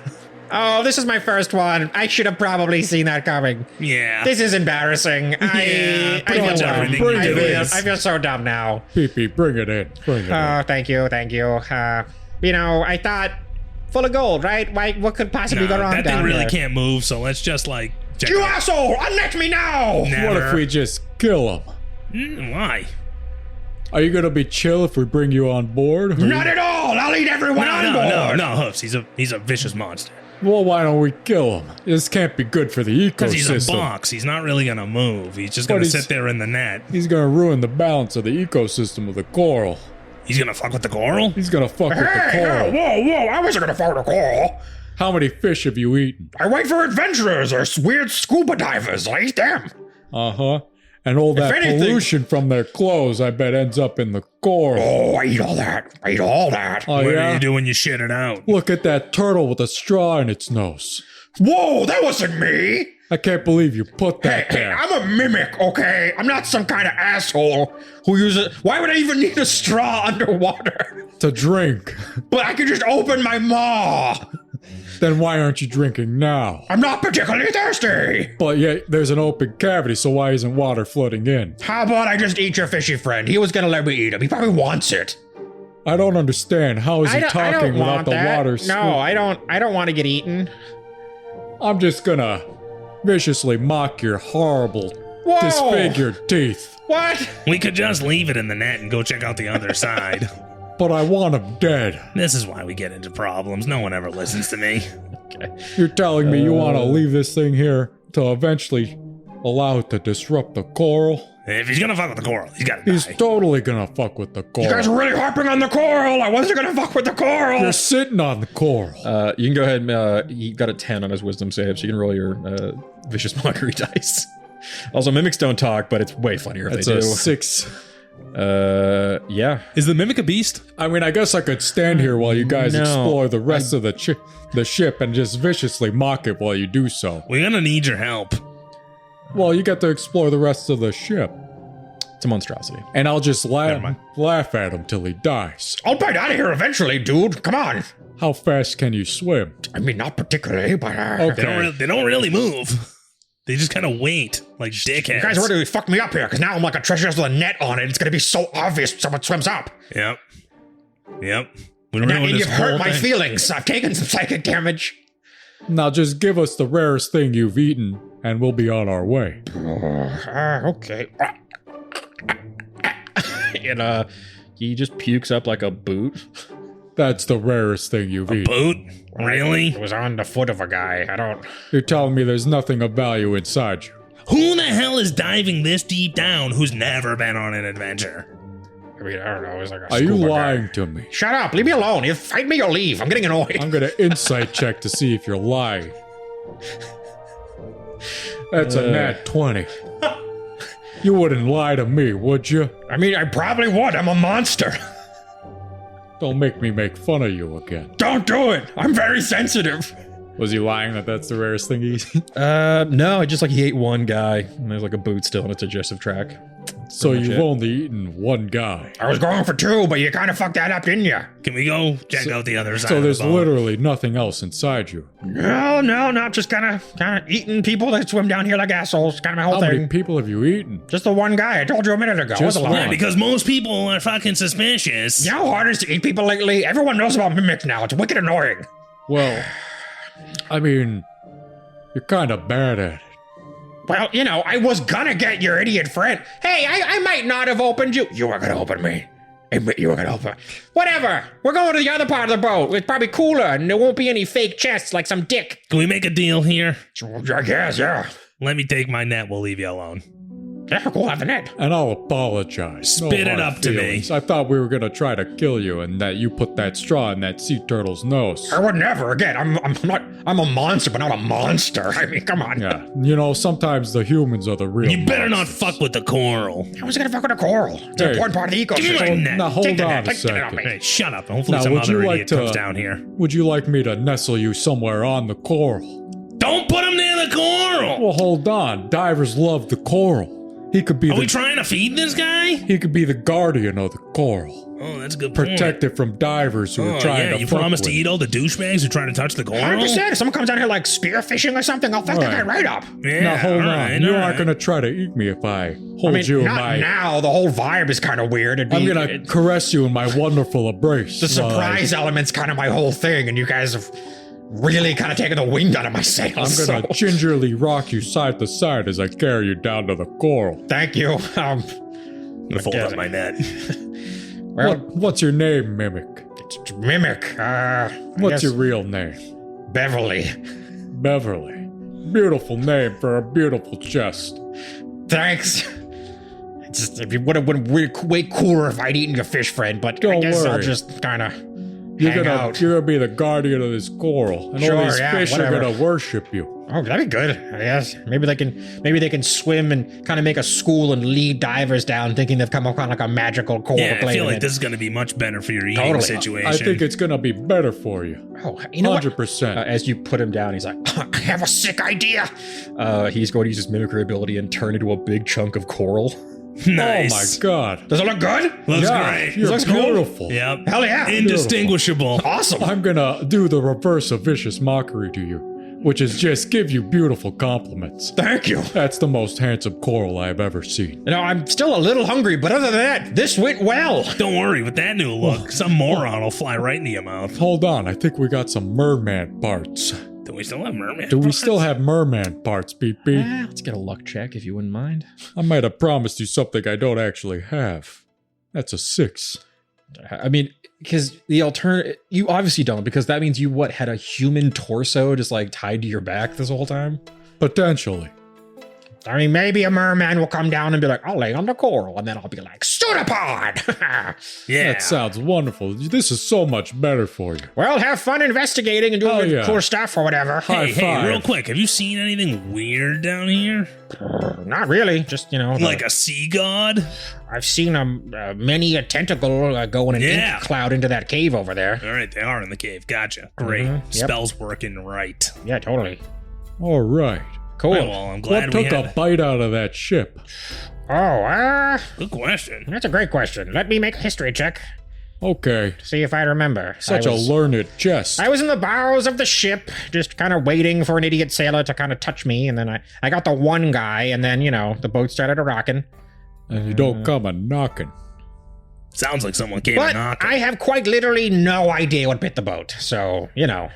Oh, this is my first one. I should have probably seen that coming. Yeah. This is embarrassing. Yeah, I pretty much feel dumb. everything Bring you it do in. is. I feel so dumb now. Pee-pee, bring it in. Bring it in. Oh, thank you. I thought full of gold, right? What could possibly No, go wrong that thing down really here? can't move, so let's just like check You it out. asshole! Unnet me now! Never. What if we just kill him? Why? Are you gonna be chill if we bring you on board? Or Not at all! I'll eat everyone on board! No, Hoofs. He's a vicious monster. Well, why don't we kill him? This can't be good for the Because he's a ecosystem. box. He's not really gonna move. He's just But gonna he's- sit there in the net. He's gonna ruin the balance of the ecosystem of the coral. He's gonna fuck with the coral? He's gonna fuck with the Hey, coral. whoa, I wasn't gonna follow the call. How many fish have you eaten? I wait for adventurers or weird scuba divers. I eat them. Uh-huh. And all that anything- pollution from their clothes, I bet, ends up in the coral. Oh, I eat all that. Oh, What do yeah? you do when you shit it out? Look at that turtle with a straw in its nose. Whoa, that wasn't me. I can't believe you put that there. I'm a mimic, okay? I'm not some kind of asshole who uses... Why would I even need a straw underwater? To drink. But I could just open my maw. Then why aren't you drinking now? I'm not particularly thirsty. But yet, there's an open cavity, so why isn't water flooding in? How about I just eat your fishy friend? He was gonna let me eat him. He probably wants it. I don't understand. How is he I talking don't without want the that. water? No, I don't want to get eaten. I'm just gonna viciously mock your horrible, Whoa. disfigured teeth. What? We could just leave it in the net and go check out the other side. But I want him dead. This is why we get into problems. No one ever listens to me. You're telling me you want to leave this thing here to eventually allow it to disrupt the coral? If he's gonna fuck with the coral, he's gotta He's die. totally gonna fuck with the coral. You guys are really harping on the coral. I wasn't gonna fuck with the coral. You're sitting on the coral. You can go ahead and he got a 10 on his wisdom save, so you can roll your vicious mockery dice. Also, mimics don't talk, but it's way funnier if That's they a do. 6. Yeah. Is the mimic a beast? I mean, I guess I could stand here while you guys No, explore the rest of the ship and just viciously mock it while you do so. We're gonna need your help. Well, you get to explore the rest of the ship. It's a monstrosity. And I'll just Never mind. laugh at him till he dies. I'll bite out of here eventually, dude. Come on. How fast can you swim? I mean, not particularly, but Okay. They don't really move. They just kind of wait, like dickheads. you guys really fucked me up here, because now I'm like a treasure chest with a net on it. It's gonna be so obvious if someone swims up. Yep. We And ruined you've this hurt whole my thing. feelings. I've taken some psychic damage. Now just give us the rarest thing you've eaten, and we'll be on our way. Okay. And he just pukes up like a boot. That's the rarest thing you've eaten. Boot? Really? It was on the foot of a guy. I don't... You're telling me there's nothing of value inside you. Who the hell is diving this deep down who's never been on an adventure? I mean, I don't know. It was like a Are you scuba lying guy. to me? Shut up. Leave me alone. You fight me or leave. I'm getting annoyed. I'm gonna insight check to see if you're lying. That's a nat 20. You wouldn't lie to me, would you? I mean, I probably would. I'm a monster. Don't make me make fun of you again. Don't do it. I'm very sensitive. Was he lying that that's the rarest thing he's eaten? No, just like he ate one guy, and there's like a boot still in its digestive tract. So much you've it. only eaten one guy. I was going for 2, but you kind of fucked that up, didn't you? Can we go check out the other side So of there's the boat? literally nothing else inside you. No, not just kind of eating people that swim down here like assholes. Kind of my whole How many thing. people have you eaten? Just the one guy I told you a minute ago. Just It was a one. lie. Yeah, because most people are fucking suspicious. You know how hard it is to eat people lately? Everyone knows about mimics now. It's wicked annoying. Well, I mean, you're kind of bad at it. Well, you know, I was gonna get your idiot friend. Hey, I might not have opened you. You were gonna open me. Admit you were gonna open. Whatever. We're going to the other part of the boat. It's probably cooler, and there won't be any fake chests like some dick. Can we make a deal here? I guess, yeah. Let me take my net, we'll leave you alone. Yeah, cool, have the net. And I'll apologize. Spit it hard up to me. feelings. I thought we were gonna try to kill you, and that you put that straw in that sea turtle's nose. I would never again. I'm a monster, but not a monster. I mean, come on. Yeah, you know, sometimes the humans are the real You better not monsters. fuck with the coral. I was gonna fuck with a coral. It's an Hey, important part of the give me my ecosystem. net. Now hold Take the on net, a take it off second. me. Hey, shut up. Hopefully Now, some would other you idiot like to- comes down here. Would you like me to nestle you somewhere on the coral? Don't put him near the coral! Well, hold on. Divers love the coral. He could be Are we trying to feed this guy? he could be the guardian of the coral. Oh, that's a good point. Protect it from divers who are Oh, trying yeah, to you fuck promise to with eat all the douchebags who try to touch the coral? 100%. If someone comes down here like spearfishing or something, I'll fuck that guy right up. Yeah, Now hold all on. right, You all aren't right. gonna try to eat me if I hold I mean, you in not my. now. The whole vibe is kind of weird. It'd be, I'm gonna caress you in my wonderful embrace. the surprise element's kind of my whole thing, and you guys have really kind of taken the wind out of my sails. I'm gonna so- gingerly rock you side to side as I carry you down to the coral. Thank you. I'm gonna fold Okay. up my net. Well, What's your name, Mimic? it's Mimic. I What's guess your real name? Beverly? Beverly. Beautiful name for a beautiful chest. Thanks. It's just, it would have been way cooler if I'd eaten your fish friend, but I Don't guess I'll worry. just kind of You're hang gonna out. you're gonna be the guardian of this coral, and Sure, all these yeah, fish whatever. are gonna worship you. Oh, that'd be good. I guess maybe they can swim and kind of make a school and lead divers down, thinking they've come upon like a magical coral. Yeah, I glade feel in like it. this is gonna be much better for your eating Totally. situation. I think it's gonna be better for you. Oh, you know what? 100%. As you put him down, he's like, I have a sick idea. he's going to use his mimicry ability and turn into a big chunk of coral. nice. Oh my god. Does it look good? Looks Yeah, great. you're Looks cool. beautiful. Yep. Hell yeah. Indistinguishable. Awesome. I'm gonna do the reverse of vicious mockery to you, which is just give you beautiful compliments. Thank you. That's the most handsome coral I've ever seen. You know, I'm still a little hungry, but other than that, this went well. Don't worry, with that new look, some moron will fly right into your mouth. Hold on, I think we got some merman parts. Do we still have merman? Do we parts? still have merman parts, BP? Let's get a luck check if you wouldn't mind. I might have promised you something I don't actually have. That's a 6. I mean, because the alternative, you obviously don't, because that means you had a human torso just like tied to your back this whole time. Potentially. I mean, maybe a merman will come down and be like, I'll lay on the coral. And then I'll be like, pseudopod. Yeah. That sounds wonderful. This is so much better for you. Well, have fun investigating and doing yeah. cool stuff or whatever. Hey, five. real quick, have you seen anything weird down here? Not really. Just, Like a sea god? I've seen many a tentacle go in an ink cloud into that cave over there. All right, they are in the cave. Gotcha. Great. Yep. Spell's working right. Yeah, totally. All right. Cool. Right, well, I'm glad What took a bite out of that ship? Oh, Good question. that's a great question. Let me make a history check. Okay. See if I remember. Such a learned jest. I was in the bows of the ship, just kind of waiting for an idiot sailor to kind of touch me, and then I got the one guy, and then, the boat started a-rocking. And you don't come a knocking. Sounds like someone came But knocking. I have quite literally no idea what bit the boat, so,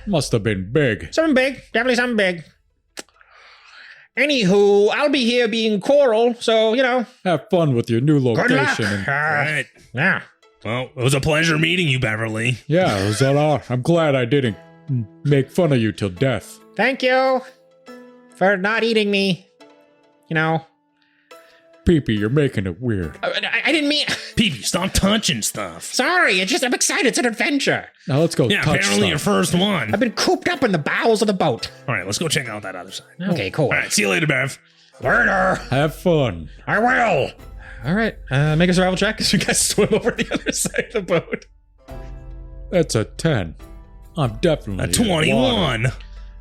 Must have been big. Something big. Definitely something big. Anywho, I'll be here being Coral, so, Have fun with your new good luck. location. And, All right. Yeah. Well, it was a pleasure meeting you, Beverly. yeah, it was an honor. I'm glad I didn't make fun of you till death. Thank you for not eating me. Pee-pee, you're making it weird. I didn't mean... Peepee, stop touching stuff. Sorry, I'm excited. It's an adventure. Now let's go Yeah, touch apparently your stuff. first one. I've been cooped up in the bowels of the boat. All right, let's go check out that other side. Okay, cool. All right, see you later, Bev. Later. Have fun. I will. All right, make a survival check as you guys swim over the other side of the boat. That's a 10. I'm definitely A 21.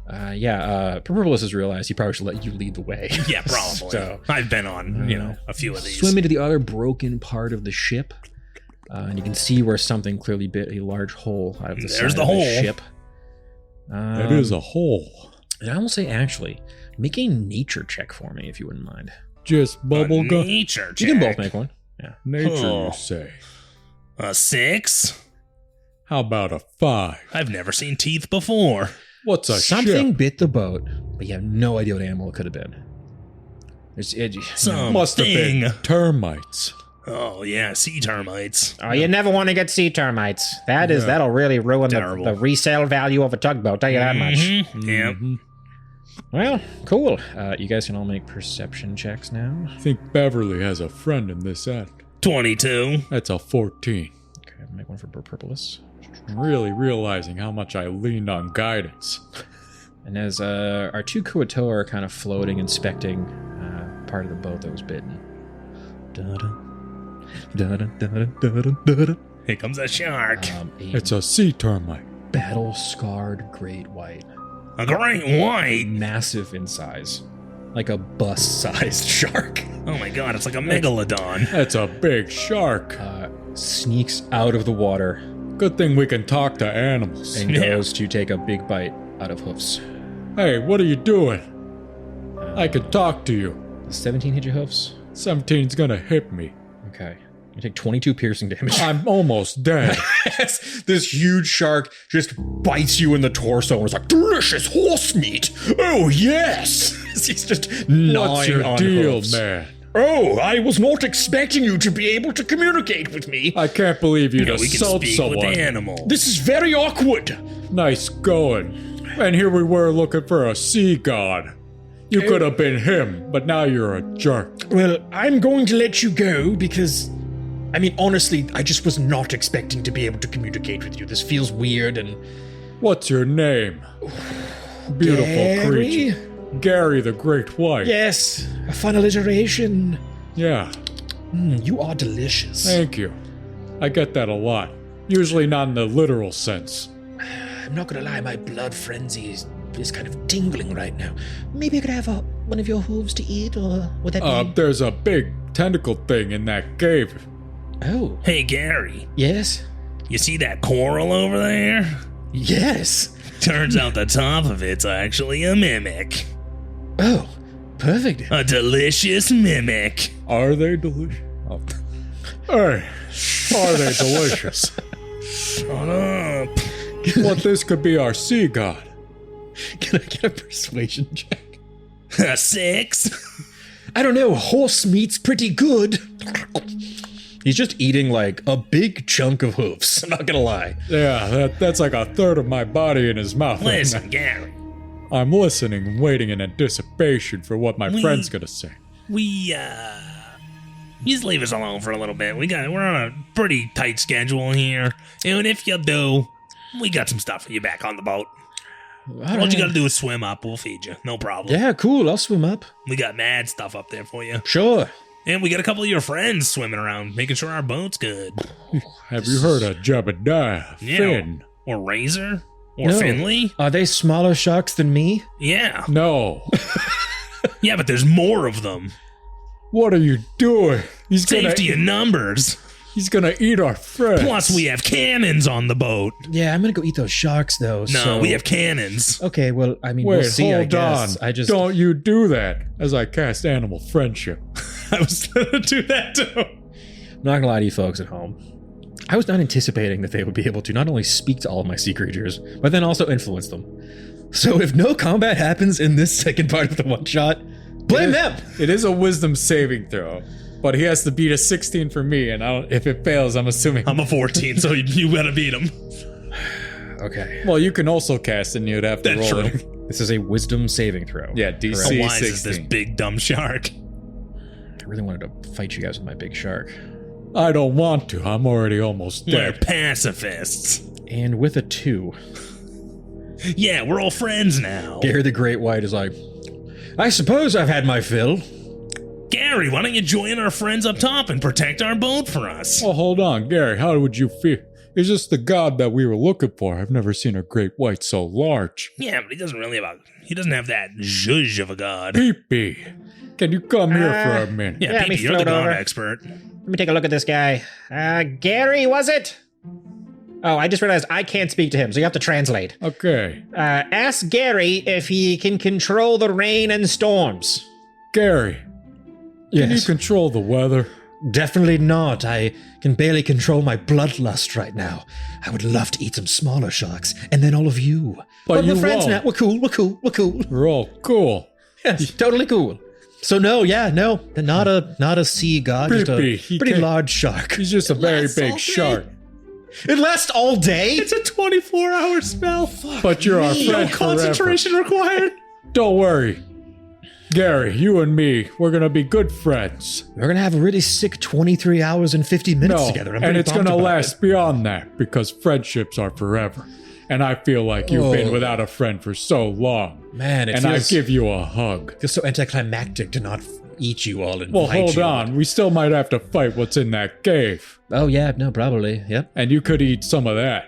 Purpurlus has realized he probably should let you lead the way. Yeah, probably. So, I've been on, a few of these. swim into the other broken part of the ship, and you can see where something clearly bit a large hole out of the There's side the of hole. the ship. That is a hole. And I will say, actually, make a nature check for me if you wouldn't mind. Just bubble gum. Nature check. You can both make one. Yeah. Nature, Oh. you say. A 6? How about a 5? I've never seen teeth before. What's a Something ship? bit the boat, but you have no idea what animal it could have been. Must have been termites. Oh, yeah, sea termites. Oh, you never want to get sea termites. That'll really ruin Terrible. the resale value of a tugboat, tell you that much. Mhm. Yep. Mhm. Well, cool. You guys can all make perception checks now. I think Beverly has a friend in this end. 22. That's a 14. Okay, make one for Purpurlus. I'm really realizing how much I leaned on guidance. And as our two Kuatoa are kind of floating, inspecting part of the boat that was bitten. Here comes a shark. A It's a sea termite. battle-scarred great white. A great white. Massive in size. Like a bus-sized shark. Oh my god, it's like a megalodon. That's a big shark. Sneaks out of the water Good thing we can talk to animals. and Yeah. goes to take a big bite out of Hoofs. Hey, what are you doing? I can talk to you. Does 17 hit your Hoofs? 17's gonna hit me. Okay. You take 22 piercing damage. I'm almost dead. This huge shark just bites you in the torso and is like, delicious horse meat! Oh, yes! He's just gnawing What's your on deal, Hoofs. man? Oh, I was not expecting you to be able to communicate with me. I can't believe you'd We can assault speak someone. with animals. This is very awkward. Nice going. And here we were looking for a sea god. You could have been him, but now you're a jerk. Well, I'm going to let you go because, I mean, honestly, I just was not expecting to be able to communicate with you. This feels weird and... What's your name? Beautiful Gary? creature. Gary the Great White. Yes, a fun alliteration. Yeah, You are delicious. thank you. I get that a lot. Usually not in the literal sense. I'm not gonna lie, my blood frenzy is kind of tingling right now. Maybe I could have one of your hooves to eat, or would that be... There's a big tentacle thing in that cave. Oh, Hey, Gary, yes? you see that coral over there? Yes! Turns out the top of it's actually a mimic. Oh, perfect. A delicious mimic. Are they delicious? Oh. Hey, are they delicious? Shut up. Well, this could be our sea god. Can I get a persuasion check? A 6? I don't know, horse meat's pretty good. He's just eating like a big chunk of hoofs, I'm not gonna lie. Yeah, that's like a third of my body in his mouth. right Listen, now. Gary. I'm listening and waiting in anticipation for what my We- friend's gonna say. We, just leave us alone for a little bit. We're on a pretty tight schedule here. And if you do, we got some stuff for you back on the boat. All you gotta do is swim up. We'll feed you. No problem. Yeah, cool. I'll swim up. We got mad stuff up there for you. Sure. And we got a couple of your friends swimming around, making sure our boat's good. Have you heard of Jebediah? Yeah. Finn? Or Razor? Or No. Finley? Are they smaller sharks than me? Yeah. No. Yeah, but there's more of them. What are you doing? Safety in numbers. He's gonna eat our friends. Plus, we have cannons on the boat. Yeah, I'm gonna go eat those sharks though. No, so. we have cannons. Okay, well, I mean, Wait, we'll see. I hold guess. on. I just Don't you do that as I cast animal friendship. I was gonna do that too. I'm not gonna lie to you folks at home. I was not anticipating that they would be able to not only speak to all of my sea creatures, but then also influence them. So if no combat happens in this second part of the one shot, blame them. It is a wisdom saving throw, but he has to beat a 16 for me, and if it fails, I'm assuming. I'm a 14, so you gotta beat him. Okay. Well, you can also cast, and you'd have to That's roll true. it. This is a wisdom saving throw. Yeah, How DC wise is this 16. big dumb shark? I really wanted to fight you guys with my big shark. I don't want to. I'm already almost We're dead. pacifists. And with a 2, Yeah, we're all friends now. Gary the Great White is like, I suppose I've had my fill. Gary, why don't you join our friends up top and protect our boat for us? Well, hold on, Gary. How would you feel? Is this the god that we were looking for? I've never seen a great white so large. Yeah, but he doesn't have that zhuzh of a god. Pee-pee, can you come here for a minute? Yeah, let me Pete, you're the float god over. expert. Let me take a look at this guy. Gary, was it? Oh, I just realized I can't speak to him, so you have to translate. Okay, Ask Gary if he can control the rain and storms. Gary, can you Yes. control the weather? Definitely not. I can barely control my bloodlust right now. I would love to eat some smaller sharks, and then all of you. But we're you friends won't. now. We're cool. We're cool. We're cool. We're all cool. Yes, totally cool. So no, not a sea god, just a Pee-pee, he pretty can't- large shark. He's just a very lasts all big day. shark. It lasts all day. It's a 24-hour spell. But you're our me. friend No concentration required. Don't worry. Gary, you and me, we're gonna be good friends. We're gonna have a really sick 23 hours and 50 minutes No, together. I'm and pretty it's pumped gonna about last beyond that because friendships are forever. And I feel like you've been Oh. without a friend for so long. it. Man, it And I feels, give you a hug. feels so anticlimactic to not eat you all and Well, fight hold you. on. We still might have to fight what's in that cave. Oh yeah, no, probably. Yep. And you could eat some of that.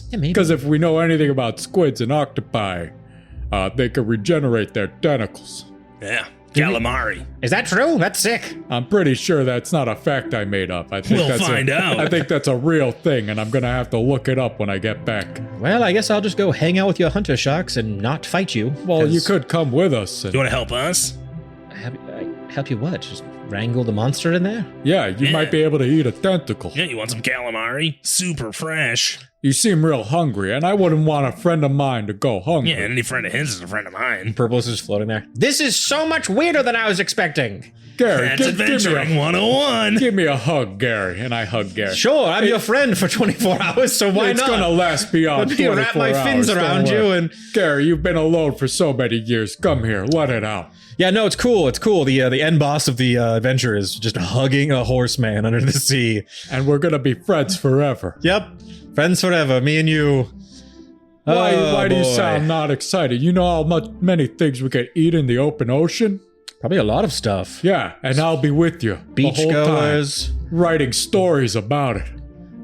Yeah, maybe. Because if we know anything about squids and octopi, they can regenerate their tentacles. Yeah, calamari. Is that true? That's sick. I'm pretty sure that's not a fact I made up. I think We'll that's find out. I think that's a real thing, and I'm gonna have to look it up when I get back. Well, I guess I'll just go hang out with your hunter sharks and not fight you. Well, you 'cause could come with us. And, You want to help us? help you what? Just wrangle the monster in there? yeah, you Yeah. might be able to eat a tentacle. Yeah, you want some calamari? Super fresh. You seem real hungry, and I wouldn't want a friend of mine to go hungry. Yeah, and any friend of his is a friend of mine. Purple is just floating there. This is so much weirder than I was expecting. Gary, That's give me adventuring a 101. give me a hug, Gary, and I hug Gary. Sure, I'm your friend for 24 hours, so why it's not? gonna last beyond Let me 24 wrap my fins hours, don't around worry. you and... Gary, you've been alone for so many years. Come here, let it out. Yeah, no, it's cool. It's cool. The end boss of the adventure is just hugging a horseman under the sea. And we're gonna be friends forever. Yep. Friends forever, me and you. Why do you boy. sound not excited? You know how many things we could eat in the open ocean? Probably a lot of stuff. Yeah, and I'll be with you the whole Beachgoers. time, writing stories about it.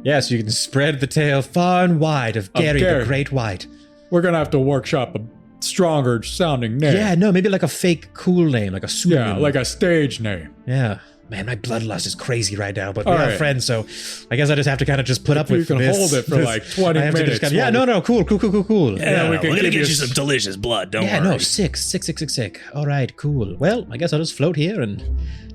Yes, you can spread the tale far and wide of Gary Gary. the Great White. We're gonna have to workshop a stronger sounding name. Yeah, no, maybe like a fake cool name, like a pseudonym. Yeah, like a stage name. Yeah. Man, my bloodlust is crazy right now, but All we are right. friends, so I guess I just have to kind of just put up you with can this. hold it for like 20 I have to minutes just kinda, yeah, while no, cool. Yeah, we we're can gonna give get you you some delicious blood. Don't Yeah, worry. no, sick. All right, cool. Well, I guess I'll just float here and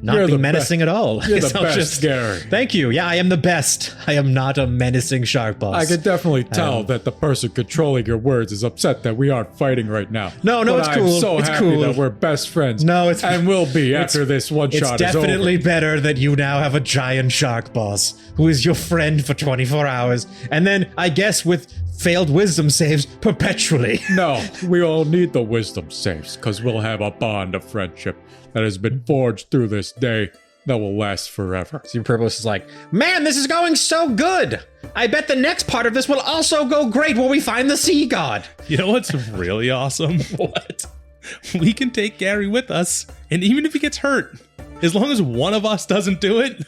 not You're be the menacing at all. I You're guess the I'll best, just- Gary. Thank you. Yeah, I am the best. I am not a menacing shark boss. I could definitely tell that the person controlling your words is upset that we aren't fighting right now. No, But it's I'm cool. so It's happy cool. that we're best friends. No, it's- and will be after this one It's shot is over. definitely better that you now have a giant shark boss who is your friend for 24 hours, and then, I guess, with failed wisdom saves perpetually. No, we all need the wisdom saves, because we'll have a bond of friendship that has been forged through this day that will last forever. Superbus is like, Man, this is going so good. I bet the next part of this will also go great when we find the sea god. You know what's really awesome? what? We can take Gary with us, and even if he gets hurt, as long as one of us doesn't do it,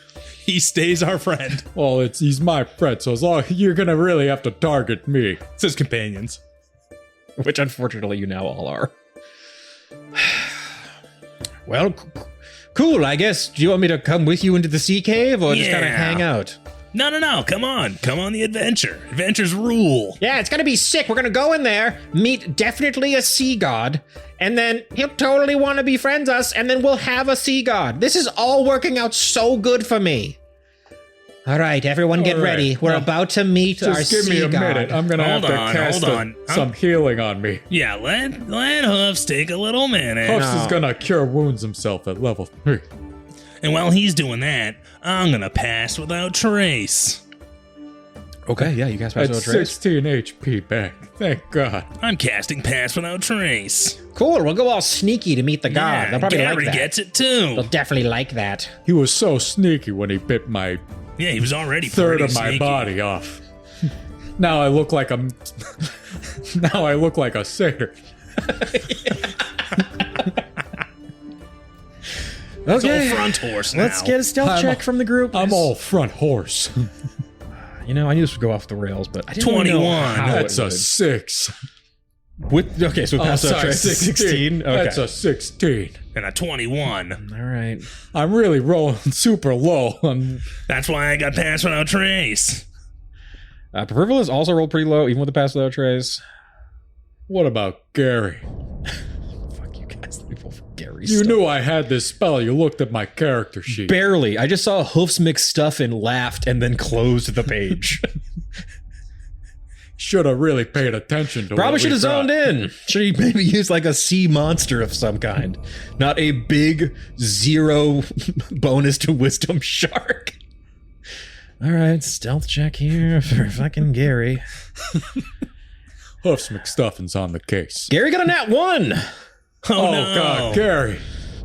he stays our friend. Well, he's my friend, so as long you're gonna really have to target me. It's his companions. Which unfortunately you now all are. Well, cool, I guess. Do you want me to come with you into the sea cave or just kind of Yeah. hang out? No, come on the adventure. Adventures rule. Yeah, it's gonna be sick. We're gonna go in there, meet definitely a sea god, and then he'll totally want to befriend us, and then we'll have a sea god. This is all working out so good for me. All right, everyone get All right. ready. We're Now, about to meet our Just give me sea a god. minute. I'm gonna have Hold to on, cast hold on. some healing on me. Yeah, let Hoofs take a little minute. Hoofs is gonna cure wounds himself at level 3. And while he's doing that, I'm gonna pass without trace. Okay, yeah, you guys pass That's out trace. 16 HP back. Thank God. I'm casting pass without trace. Cool, we'll go all sneaky to meet the god. Yeah, They'll probably Gary like that. gets it They'll too. definitely like that. He was so sneaky when he bit my Yeah, he was already third pretty of my sneaky. body off. Now I look like a now I look like a satyr. It's Okay, all front horse now. let's get a stealth I'm- check from the group. I'm all front horse. You know, I knew this would go off the rails, but I didn't really know 21. how That's it a would. 6. Okay, so we passed out sorry, trace. 16. Okay. That's a 16. And a 21. All right. I'm really rolling super low. That's why I got pass without trace. Peripheralist also rolled pretty low, even with the pass without trace. What about Gary? Fuck you guys. Let me roll for Gary. You stuff. knew I had this spell. You looked at my character sheet. Barely. I just saw Hoofs McStuffin laughed and then closed the page. Should have really paid attention to Probably what should we have zoned got. in. Should he maybe use like a sea monster of some kind, not a big 0 bonus to wisdom shark. All right, stealth check here for fucking Gary. Hoofs McStuffin's on the case. Gary got a nat 1. Oh, Oh, no. God, Gary.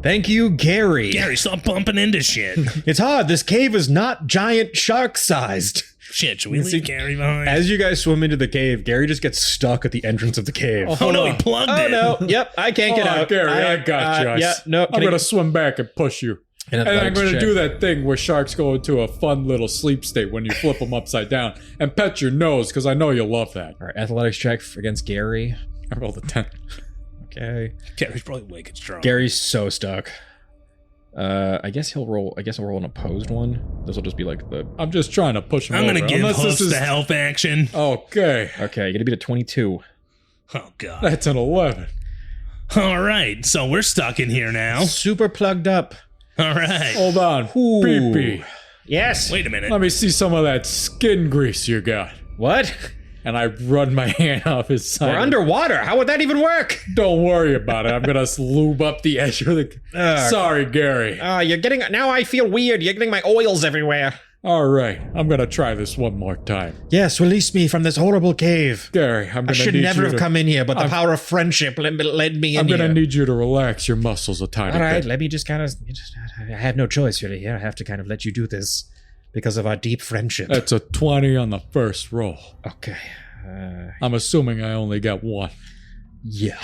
Thank you, Gary. Gary, stop bumping into shit. It's hard. This cave is not giant shark sized. Shit, should we See, leave Gary behind? As you guys swim into the cave, Gary just gets stuck at the entrance of the cave. oh no, he plugged Oh it. no! Yep, I can't get Hold on, out. Gary, I got you. Yeah, no. I'm going to swim back and push you. And I'm going to do that thing where sharks go into a fun little sleep state when you flip them upside down and pet your nose, because I know you'll love that. All right, athletics check against Gary. I rolled a 10. Okay. Gary's probably wicked strong. Gary's so stuck. I guess he'll roll. I guess he'll roll an opposed one. This will just be like the. I'm just trying to push him I'm over. gonna give Unless Hoofs this is the help action. Okay, Okay, you're gonna beat a 22. Oh god. that's an 11. All right, so we're stuck in here now. Super plugged up. All right. Hold on. Ooh. Pee-pee. Yes. Wait a minute. Let me see some of that skin grease you got. What? And I run my hand off his side. We're underwater. How would that even work? Don't worry about it. I'm going to lube up the edge of the... Sorry, Gary. You're getting. Now I feel weird. You're getting my oils everywhere. All right. I'm going to try this one more time. Yes, release me from this horrible cave. Gary, I'm I going to should need never you have to... come in here, but the power of friendship led me in I'm here. going to need you to relax your muscles a tiny All right, bit. let me just kind of. I have no choice really here. I have to kind of let you do this because of our deep friendship. That's a 20 on the first roll. Okay. I'm assuming I only got one. Yeah.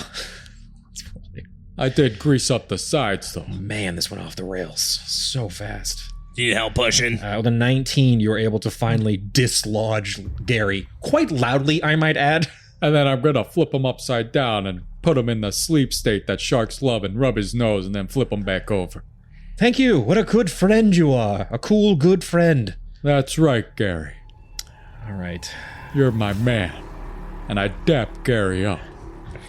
I did grease up the sides, though. Man, this went off the rails so fast. Need help pushing? With a 19, you were able to finally dislodge Gary. Quite loudly, I might add. And then I'm going to flip him upside down and put him in the sleep state that sharks love and rub his nose and then flip him back over. Thank you. What a good friend you are. A cool, good friend. That's right, Gary. All right. You're my man. And I dapped Gary up.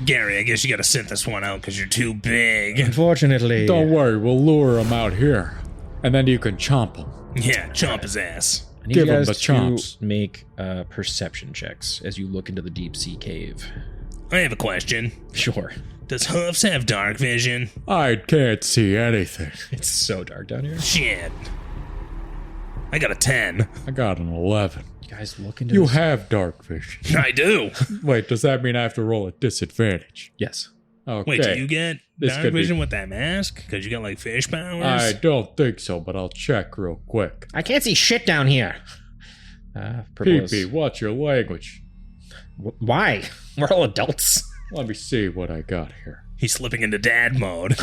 Gary, I guess you gotta sit this one out because you're too big. Unfortunately. Don't worry, we'll lure him out here. And then you can chomp him. Yeah, chomp his ass. I need Give you him guys the to chomps. make perception checks as you look into the deep sea cave. I have a question. Sure. Does Hoofs have dark vision? I can't see anything. It's so dark down here. Shit. I got a 10. I got an 11. You guys look into You this? have dark vision. I do. Wait, does that mean I have to roll a disadvantage? Yes. Okay. Wait, do you get This dark could be- vision with that mask? Because you got like fish powers? I don't think so, but I'll check real quick. I can't see shit down here. Purple PP, watch your language. Why? We're all adults. Let me see what I got here. He's slipping into dad mode.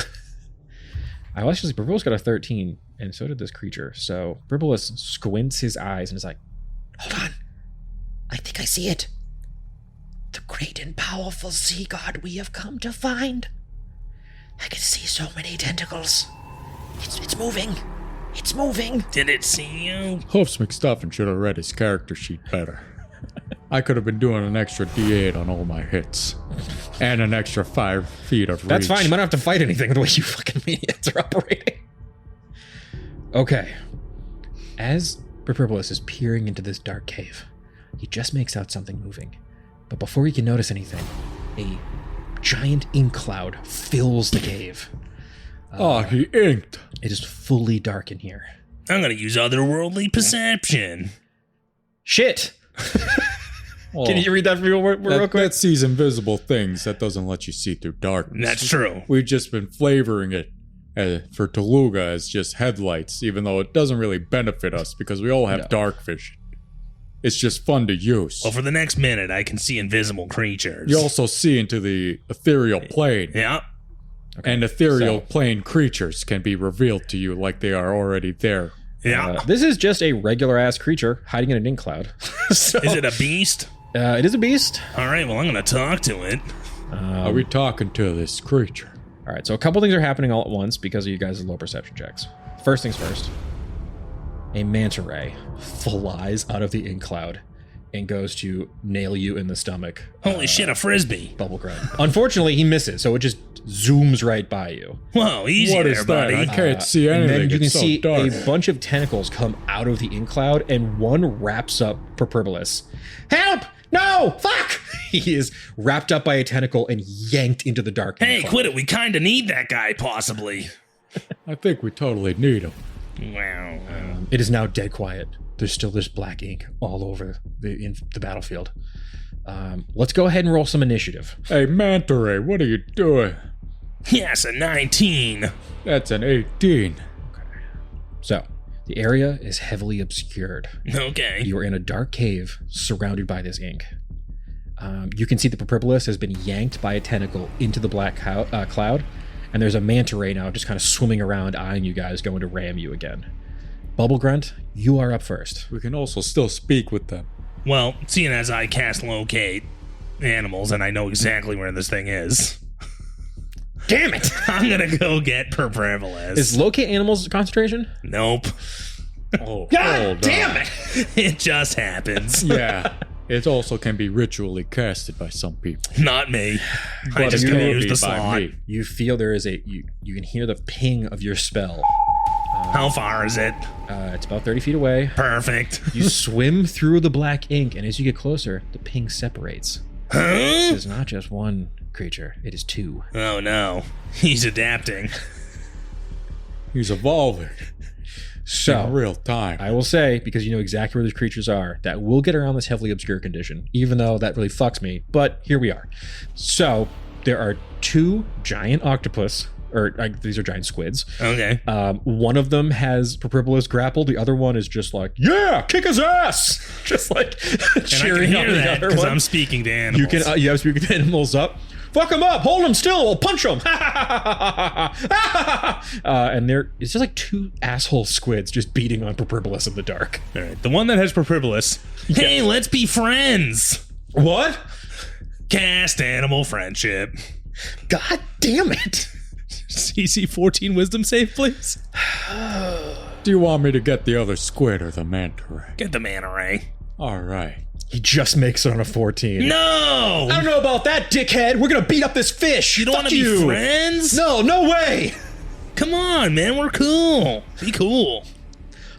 I was actually, Purple's got a 13, and so did this creature. So Purple squints his eyes and is like, Hold on. I think I see it. The great and powerful sea god we have come to find. I can see so many tentacles. It's moving. It's moving. Did it see you? Hoofs McStuffin should have read his character sheet better. I could have been doing an extra D8 on all my hits. And an extra 5 feet of reach. that's fine. You might not have to fight anything the way you fucking maniacs are operating. Okay. As Purpleus is peering into this dark cave, he just makes out something moving. But before he can notice anything, a giant ink cloud fills the cave. Oh, he inked. It is fully dark in here. I'm going to use otherworldly perception. Shit! Oh, Can you read that for me real quick? that sees invisible things. That doesn't let you see through darkness. That's true. We've just been flavoring it for Toluga as just headlights, even though it doesn't really benefit us because we all have No. dark vision. It's just fun to use. Well, for the next minute, I can see invisible creatures. You also see into the ethereal plane, Yeah. and ethereal plane creatures can be revealed to you like they are already there. Yeah. This is just a regular ass creature hiding in an ink cloud. So, Is it a beast? it is a beast. All right, well, I'm going to talk to it. Are we talking to this creature? All right, so a couple things are happening all at once because of you guys' low perception checks. First things first, a manta ray flies out of the ink cloud and goes to nail you in the stomach. Holy shit, a frisbee. Bubblegrunt. Unfortunately, he misses, so it just zooms right by you. Whoa, easy What there, is that? buddy. I can't see And anything. then you can It's so see dark. a bunch of tentacles come out of the ink cloud, and one wraps up Purpleus. Help! No! Fuck! He is wrapped up by a tentacle and yanked into the dark. Hey, ink cloud. quit it. We kind of need that guy, possibly. I think we totally need him. Wow. It is now dead quiet. There's still this black ink all over the battlefield. Let's go ahead and roll some initiative. Hey, Manta Ray, what are you doing? Yes, a 19. That's an 18. So, the area is heavily obscured. Okay. You are in a dark cave surrounded by this ink. You can see that Purpleus has been yanked by a tentacle into the black cloud, and there's a manta ray now just kind of swimming around, eyeing you guys, going to ram you again. Bubblegrunt, you are up first. We can also still speak with them. Well, seeing as I cast locate animals and I know exactly where this thing is, Damn it! I'm going to go get Purpleus. Is locate animals concentration? Nope. Oh, God damn it! It just happens. Yeah. It also can be ritually casted by some people. Not me. I But just it gonna will use be the by slot. me. You feel there is you can hear the ping of your spell. How far is it? It's about 30 feet away. Perfect. You swim through the black ink, and as you get closer, the ping separates. Huh? It is not just one creature, it is two. Oh no. He's adapting. He's evolving in So, real time. I will say, because you know exactly where these creatures are, that we'll get around this heavily obscure condition, even though that really fucks me, but here we are. So, there are two giant octopus, or these are giant squids. Okay. One of them has Purpleus grappled, the other one is just like, yeah, kick his ass! Just like And I can cheering on hear the that other because one. I'm speaking to animals. You can, you have speaking to animals up. Fuck him up! Hold him still! We'll punch him! And it's just like two asshole squids just beating on Purpleus in the dark. All right. The one that has Purpleus. Hey, let's be friends. What? Cast animal friendship. God damn it! CC 14 wisdom save, please. Do you want me to get the other squid or the manta ray? Get the manta ray. All right. He just makes it on a 14. No! I don't know about that, dickhead! We're gonna beat up this fish! You don't want to be friends? No, no way! Come on, man. We're cool. Be cool.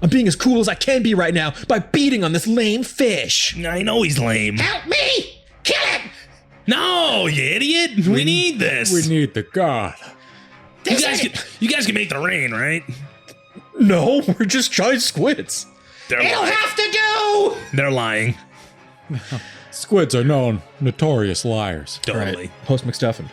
I'm being as cool as I can be right now by beating on this lame fish. I know he's lame. Help me! Kill it! No, you idiot. We need this. We need the god. You guys can make the rain, right? No, we're just giant squids. They're It'll lying. have to do! They're lying. Squids are notorious liars. Totally. All right, Host McStuffin.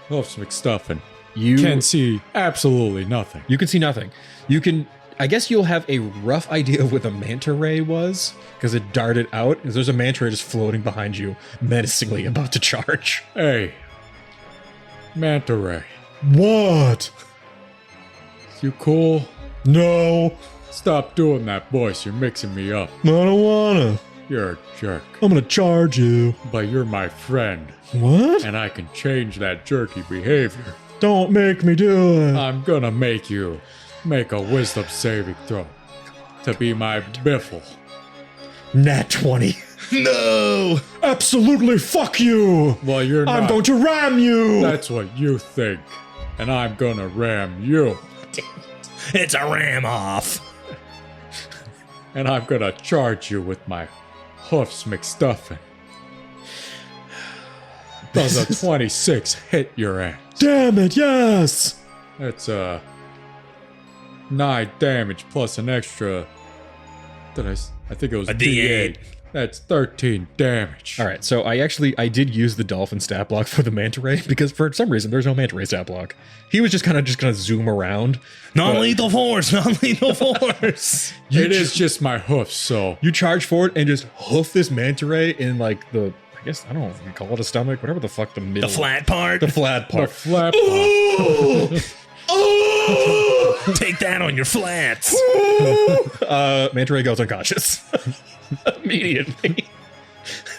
Hoofs McStuffin. You Can see absolutely nothing. You can see nothing. You can. I guess you'll have a rough idea of what the manta ray was because it darted out. There's a manta ray just floating behind you, menacingly about to charge. Hey, Manta Ray. What? You cool? No, Stop doing that voice. You're mixing me up. I don't wanna. You're a jerk. I'm gonna charge you. But you're my friend, What? and I can change that jerky behavior. Don't make me do it. I'm gonna make you make a wisdom saving throw to be my biffle. Nat 20. No. Absolutely, fuck you. Well, you're not. I'm going to ram you. That's what you think. And I'm gonna ram you. It's a ram off. And I'm gonna charge you with my Hoofs McStuffin. Does a 26 hit your ass? Damn it, yes. That's 9 damage plus an extra. I think it was A D8. That's 13 damage. All right, so I did use the dolphin stat block for the manta ray because for some reason there's no manta ray stat block. He was just gonna zoom around. Non-lethal force. Non-lethal force. It is just my hoofs, so You charge forward and just hoof this manta ray in like the, I guess, I don't know if you call it a stomach, whatever the fuck the middle. The flat part. The flat the part. flap. Take that on your flats. Manta ray goes unconscious. Immediately.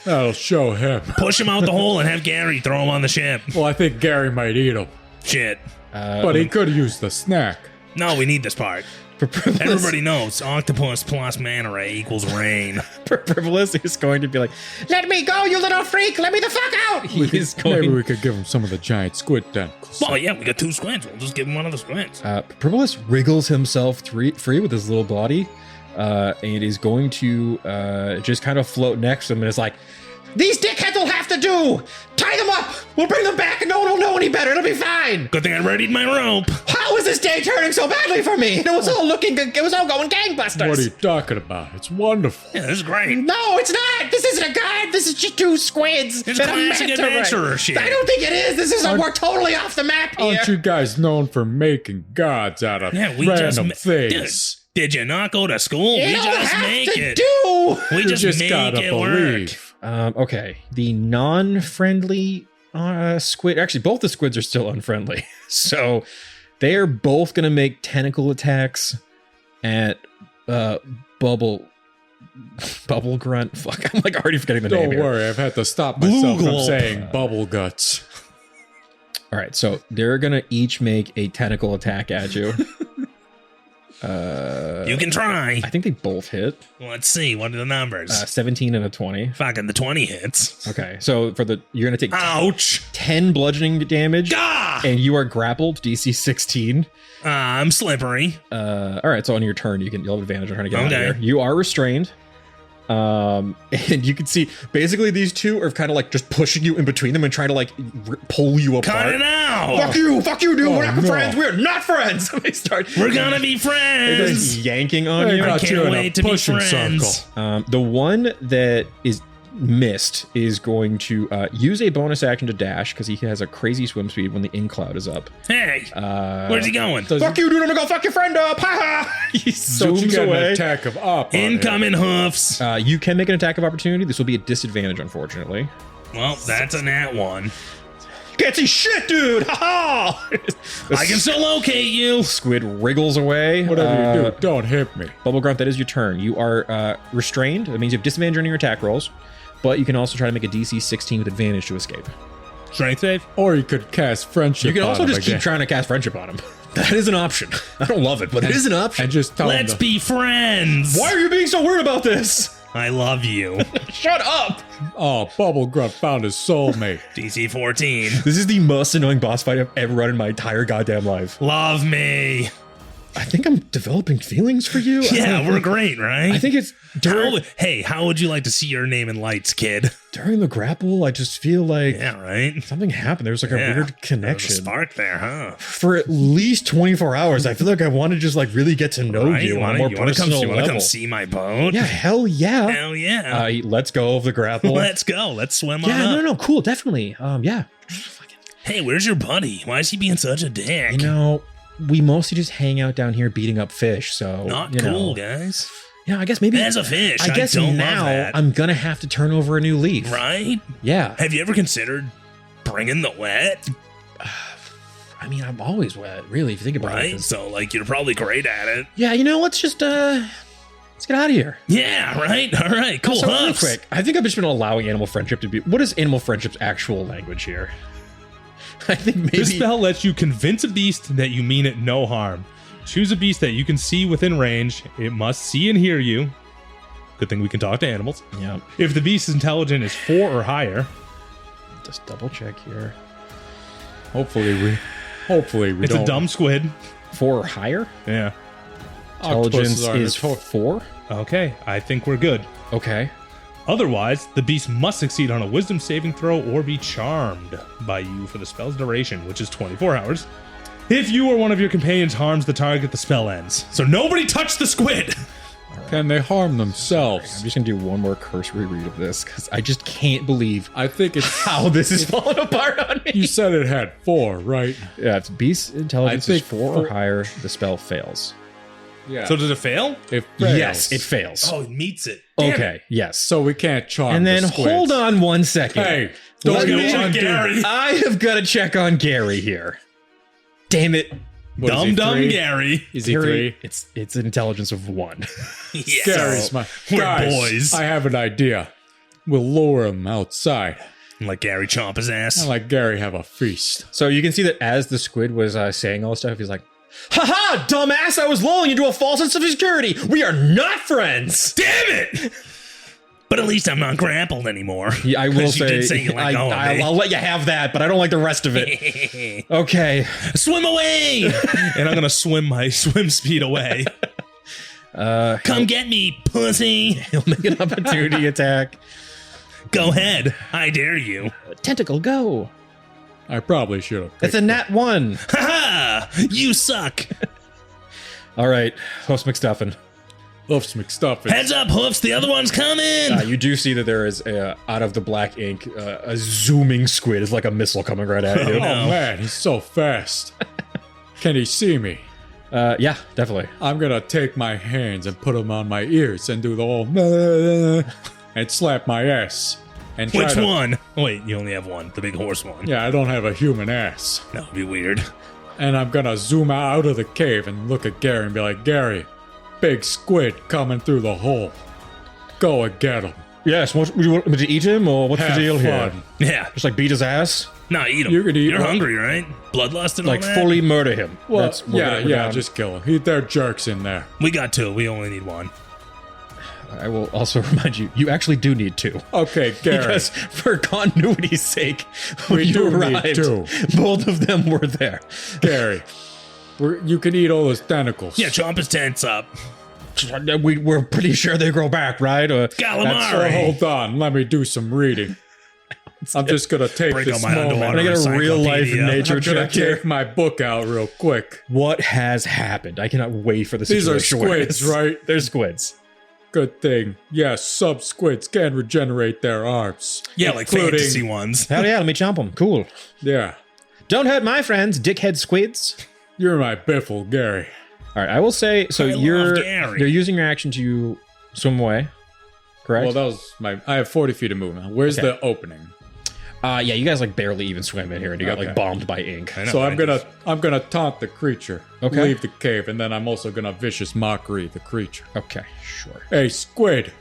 That'll show him. Push him out the hole and have Gary throw him on the ship. Well, I think Gary might eat him, Shit. but he could use the snack. No, we need this part. Everybody knows octopus plus manta ray equals rain. Frivolous is going to be like, Let me go, you little freak! Let me the fuck out! he's Maybe going. we could give him some of the giant squid tentacles. Well, yeah, we got 2 squids. We'll just give him one of the squids. Frivolous wriggles himself free with his little body, and is going to just kind of float next to him, and is like, These dickheads will have to do! Tie them up! We'll bring them back and no one will know any better. It'll be fine! Good thing I readied my rope. How is this day turning so badly for me? It was all going gangbusters! What are you talking about? It's wonderful. Yeah, this is great. No, it's not! This isn't a guide! This is just 2 squids! It's and a classic manta ray. adventurer shit. I don't think it is! This is we're totally off the map here! Aren't you guys known for making gods out of Yeah, we just random Dude, things? did you not go to school? You We don't just have make to it. do! We You just make gotta it work. believe. okay, the non-friendly squid, actually both the squids are still unfriendly, so they are both going to make tentacle attacks at Bubblegrunt. Fuck, I'm like already forgetting the name Don't here. worry, I've had to stop myself from Glooglolp. saying bubble guts. All right, so they're going to each make a tentacle attack at you. You can try. I think they both hit. Let's see. What are the numbers? 17 and a 20. Fucking the 20 hits. Okay, so you're going to take Ouch. 10 bludgeoning damage, Gah! and you are grappled, DC 16. I'm slippery. All right, so on your turn, you'll have advantage on trying to get out Okay. of here. You are restrained. And you can see basically these two are kind of like just pushing you in between them and trying to like pull you Cut apart. it out. Fuck you, dude. Oh, We're not no. friends. We're not friends. They start We're gonna be friends. just yanking on They you. got you Can't in wait a to be pushing friends. circle. The one that is missed is going to use a bonus action to dash because he has a crazy swim speed when the in cloud is up. Hey, where's he going? Fuck you, dude. I'm gonna go fuck your friend up. Ha ha. He Don't you zooms get an away. attack of up on him. Incoming hoofs. You can make an attack of opportunity. This will be a disadvantage, unfortunately. Well, that's a nat 1. Can't see shit, dude. Ha ha. I can still locate you. Squid wriggles away. Whatever you do, don't hit me. Bubblegrunt, that is your turn. You are restrained. That means you have disadvantage on your attack rolls, but you can also try to make a DC 16 with advantage to escape. Strength save. Or you could cast friendship. You can on also him just keep again. trying to cast friendship on him. That is an option. I don't love it, but it is an option. and just tell Let's him. be friends. Why are you being so weird about this? I love you. Shut up. Oh, Bubblegrunt found his soulmate. DC 14. This is the most annoying boss fight I've ever run in my entire goddamn life. Love me. I think I'm developing feelings for you. Yeah, we're great, right? I think it's How would you like to see your name in lights, kid? during the grapple. I just feel like Yeah, right? something happened. There's like a weird There's a connection. spark there, huh? For at least 24 hours, I feel like I want to just like really get to know Right? you on a more personal You want to level. come see my boat? Yeah, hell yeah. Hell yeah. Let's go of the grapple. Let's go. Let's swim on Yeah, up. no, cool, definitely. Yeah. Hey, where's your buddy? Why is he being such a dick? You know, we mostly just hang out down here beating up fish, so Not you cool, know. guys. Yeah, I guess maybe As a fish, I guess don't now love that. I'm gonna have to turn over a new leaf. Right? Yeah. Have you ever considered bringing the wet? I mean, I'm always wet, really, if you think about it. Right? 'Cause- So, like, you're probably great at it. Yeah, you know, let's just let's get out of here. Yeah, right? All right, cool. So real Hoofs. quick, I think I've just been allowing animal friendship to be. What is animal friendship's actual language here? I think maybe. This spell lets you convince a beast that you mean it no harm. Choose a beast that you can see within range. It must see and hear you. Good thing we can talk to animals. Yeah. If the beast's intelligence is 4 or higher, Just double check here. Hopefully we it's don't. a dumb squid. 4 or higher. Yeah. Intelligence Octopuses are is notorious. 4. Okay, I think we're good. Okay. Otherwise, the beast must succeed on a wisdom saving throw or be charmed by you for the spell's duration, which is 24 hours. If you or one of your companions harms the target, the spell ends. So nobody touch the squid! Can they harm I'm themselves? just gonna do one more cursory read of this because I just can't believe I think it's. how this is falling apart on me. You said it had 4, right? Yeah, if beast intelligence I is think 4 or higher, the spell fails. Yeah. So does it fail? it fails. Yes, it fails. Oh, it meets it. Damn Okay, yes. So we can't charm. And then the squids. hold on one second. Hey, Let don't me- go on, Gary. I have got to check on Gary here. Damn it. What is he, Dumb 3? Gary. Is he Gary, 3? it's an intelligence of 1. Yes. Gary's my. We're Guys, boys. I have an idea. We'll lure him outside Like Gary chomp his ass. and let Gary have a feast. So you can see that as the squid was saying all this stuff, he's like, "Haha, dumbass! I was lulling you into a false sense of security. We are not friends." Damn it! But at least I'm not grappled anymore. Yeah, I will 'Cause you say, did say you let go of me. I'll let you have that, but I don't like the rest of it. Okay. Swim away! And I'm going to swim my swim speed away. Come get me, pussy! He'll make an opportunity attack. Go ahead. I dare you. Tentacle, go. I probably should have. It's a nat 1. Ha ha! You suck! All right, Hoofs McStuffin. Hoofs McStuffin. Heads up, Hoofs, the other one's coming! You do see that there is, out of the black ink, a zooming squid. It's like a missile coming right at you. Oh man, he's so fast. Can he see me? Yeah, definitely. I'm gonna take my hands and put them on my ears and do the whole and slap my ass. And try Which to- one? Oh, wait, you only have one. The big horse one. Yeah, I don't have a human ass. That would be weird. And I'm gonna zoom out of the cave and look at Gary and be like, Gary, big squid coming through the hole. Go and get him. Yes, would you want me to eat him, or what's Have the deal here? fun. Yeah. Just like beat his ass? Nah, eat him. You could eat You're one. hungry, right? Bloodlust and Like all that? fully murder him? Well, That's- we're gonna go down. just kill him. They're jerks in there. We got 2. We only need 1. I will also remind you, you actually do need 2. Okay, Gary. Because for continuity's sake, when We you do need arrived, 2. both of them were there. Gary, you can eat all those tentacles. Yeah, chomp his tents up. We're pretty sure they grow back, right? Calamari! So hold on, let me do some reading. I'm just gonna take Break this out my moment. underwater Can I get a real life encyclopedia. nature I'm gonna check here? take my book out real quick. What has happened? I cannot wait for the These are situation. where squids, this- right? They're squids. Good thing. Yes, sub squids can regenerate their arms. Yeah, like including- fantasy ones. Hell yeah, let me chomp them. Cool. Yeah. Don't hurt my friends, dickhead squids. You're my biffle, Gary. All right, I will say, so I love you're Gary. using your action to swim away, correct? Well, that was I have 40 feet of movement. Where's Okay. the opening? Yeah, you guys like barely even swim in here, and you got like Okay. bombed by ink. I know, So I I'm gonna taunt the creature. Okay. Leave the cave, and then I'm also gonna vicious mockery the creature. Okay, sure. Hey, squid,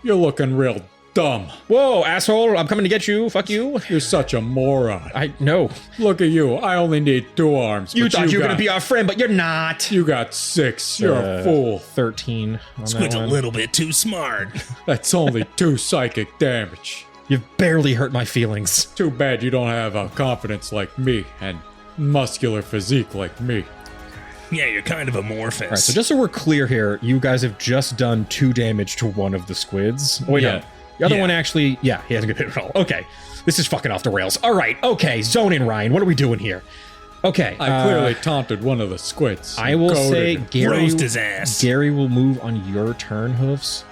you're looking real dumb. Whoa, asshole! I'm coming to get you. Fuck you. You're such a moron. I know. Look at you. I only need 2 arms. You but thought you were got- gonna be our friend, but you're not. You got 6. You're a fool. 13 on Squid's that a one. little bit too smart. That's only 2 psychic damage. You've barely hurt my feelings. Too bad you don't have a confidence like me and muscular physique like me. Yeah, you're kind of amorphous. All right, so just so we're clear here, you guys have just done 2 damage to one of the squids. Oh, wait, Yeah. no. The other Yeah. one actually, he hasn't been hit at all. Okay, this is fucking off the rails. All right, okay, zone in, Ryan. What are we doing here? Okay. I clearly taunted one of the squids. I will Goaded say him. Gary. Roast his ass. Gary will move on your turn, Hoofs.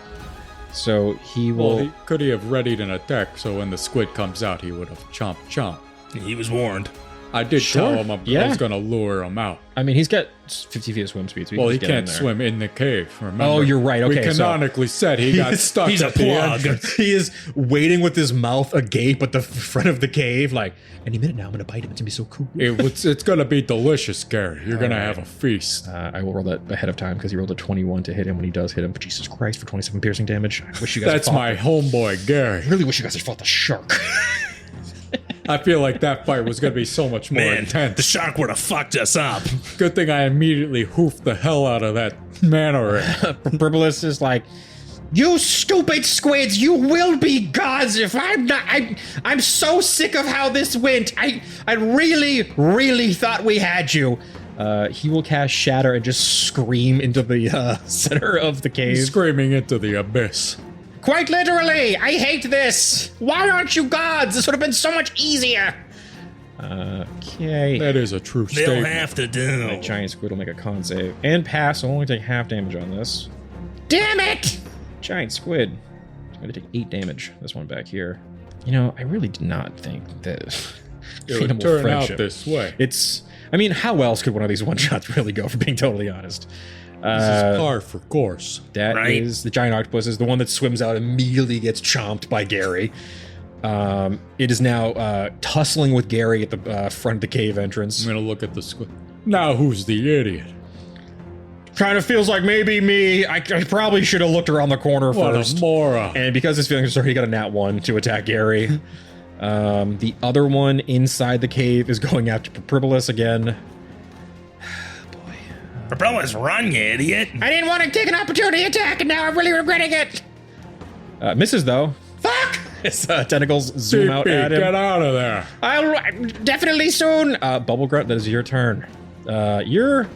So he will. Well, could he have readied an attack so when the squid comes out, he would have chomp. He was warned. I did Sure, tell him I yeah. was going to lure him out. I mean, he's got 50 feet of swim speed. So Well, he can just get in can't there. swim in the cave, remember? Oh, you're right. Okay, we so- canonically said he got stuck he's at a the plug. entrance. He is waiting with his mouth agape at the front of the cave, like, any minute now I'm going to bite him. It's going to be so cool. It's going to be delicious, Gary. You're going to Alright. have a feast. I will roll that ahead of time because he rolled a 21 to hit him when he does hit him. But Jesus Christ, for 27 piercing damage. I wish you guys That's had fought my homeboy, Gary. I really wish you guys had fought the shark. I feel like that fight was going to be so much more Man, intense. the shark would have fucked us up. Good thing I immediately hoofed the hell out of that mana ring. Pribulis is like, You stupid squids, you will be gods if I'm not. I'm so sick of how this went. I really thought we had you. he will cast Shatter and just scream into the center of the cave. Screaming into the abyss. Quite literally, I hate this. Why aren't you gods? This would have been so much easier. Okay. That is a true They'll statement. have to do. My giant squid will make a con save and pass. I'll only take half damage on this. Damn it! Giant squid. It's going to take 8 damage. This one back here. You know, I really did not think that It would Animal turn friendship. out this way. It's. I mean, how else could one of these one shots really go? For being totally honest. This is par for course. That Right. is the giant octopus. Is the one that swims out and immediately gets chomped by Gary. It is now tussling with Gary at the front of the cave entrance. I'm going to look at the squid. Now who's the idiot? Kind of feels like maybe me. I probably should have looked around the corner What first. a moron. And because his feelings are sorry, he got a nat 1 to attack Gary. The other one inside the cave is going after Pribulis again. Propellers, run, you idiot. I didn't want to take an opportunity attack, and now I'm really regretting it. Misses though. Fuck! His tentacles zoom out DP, at him. get out of there. I'll definitely soon. Bubblegrunt, that is your turn. You're,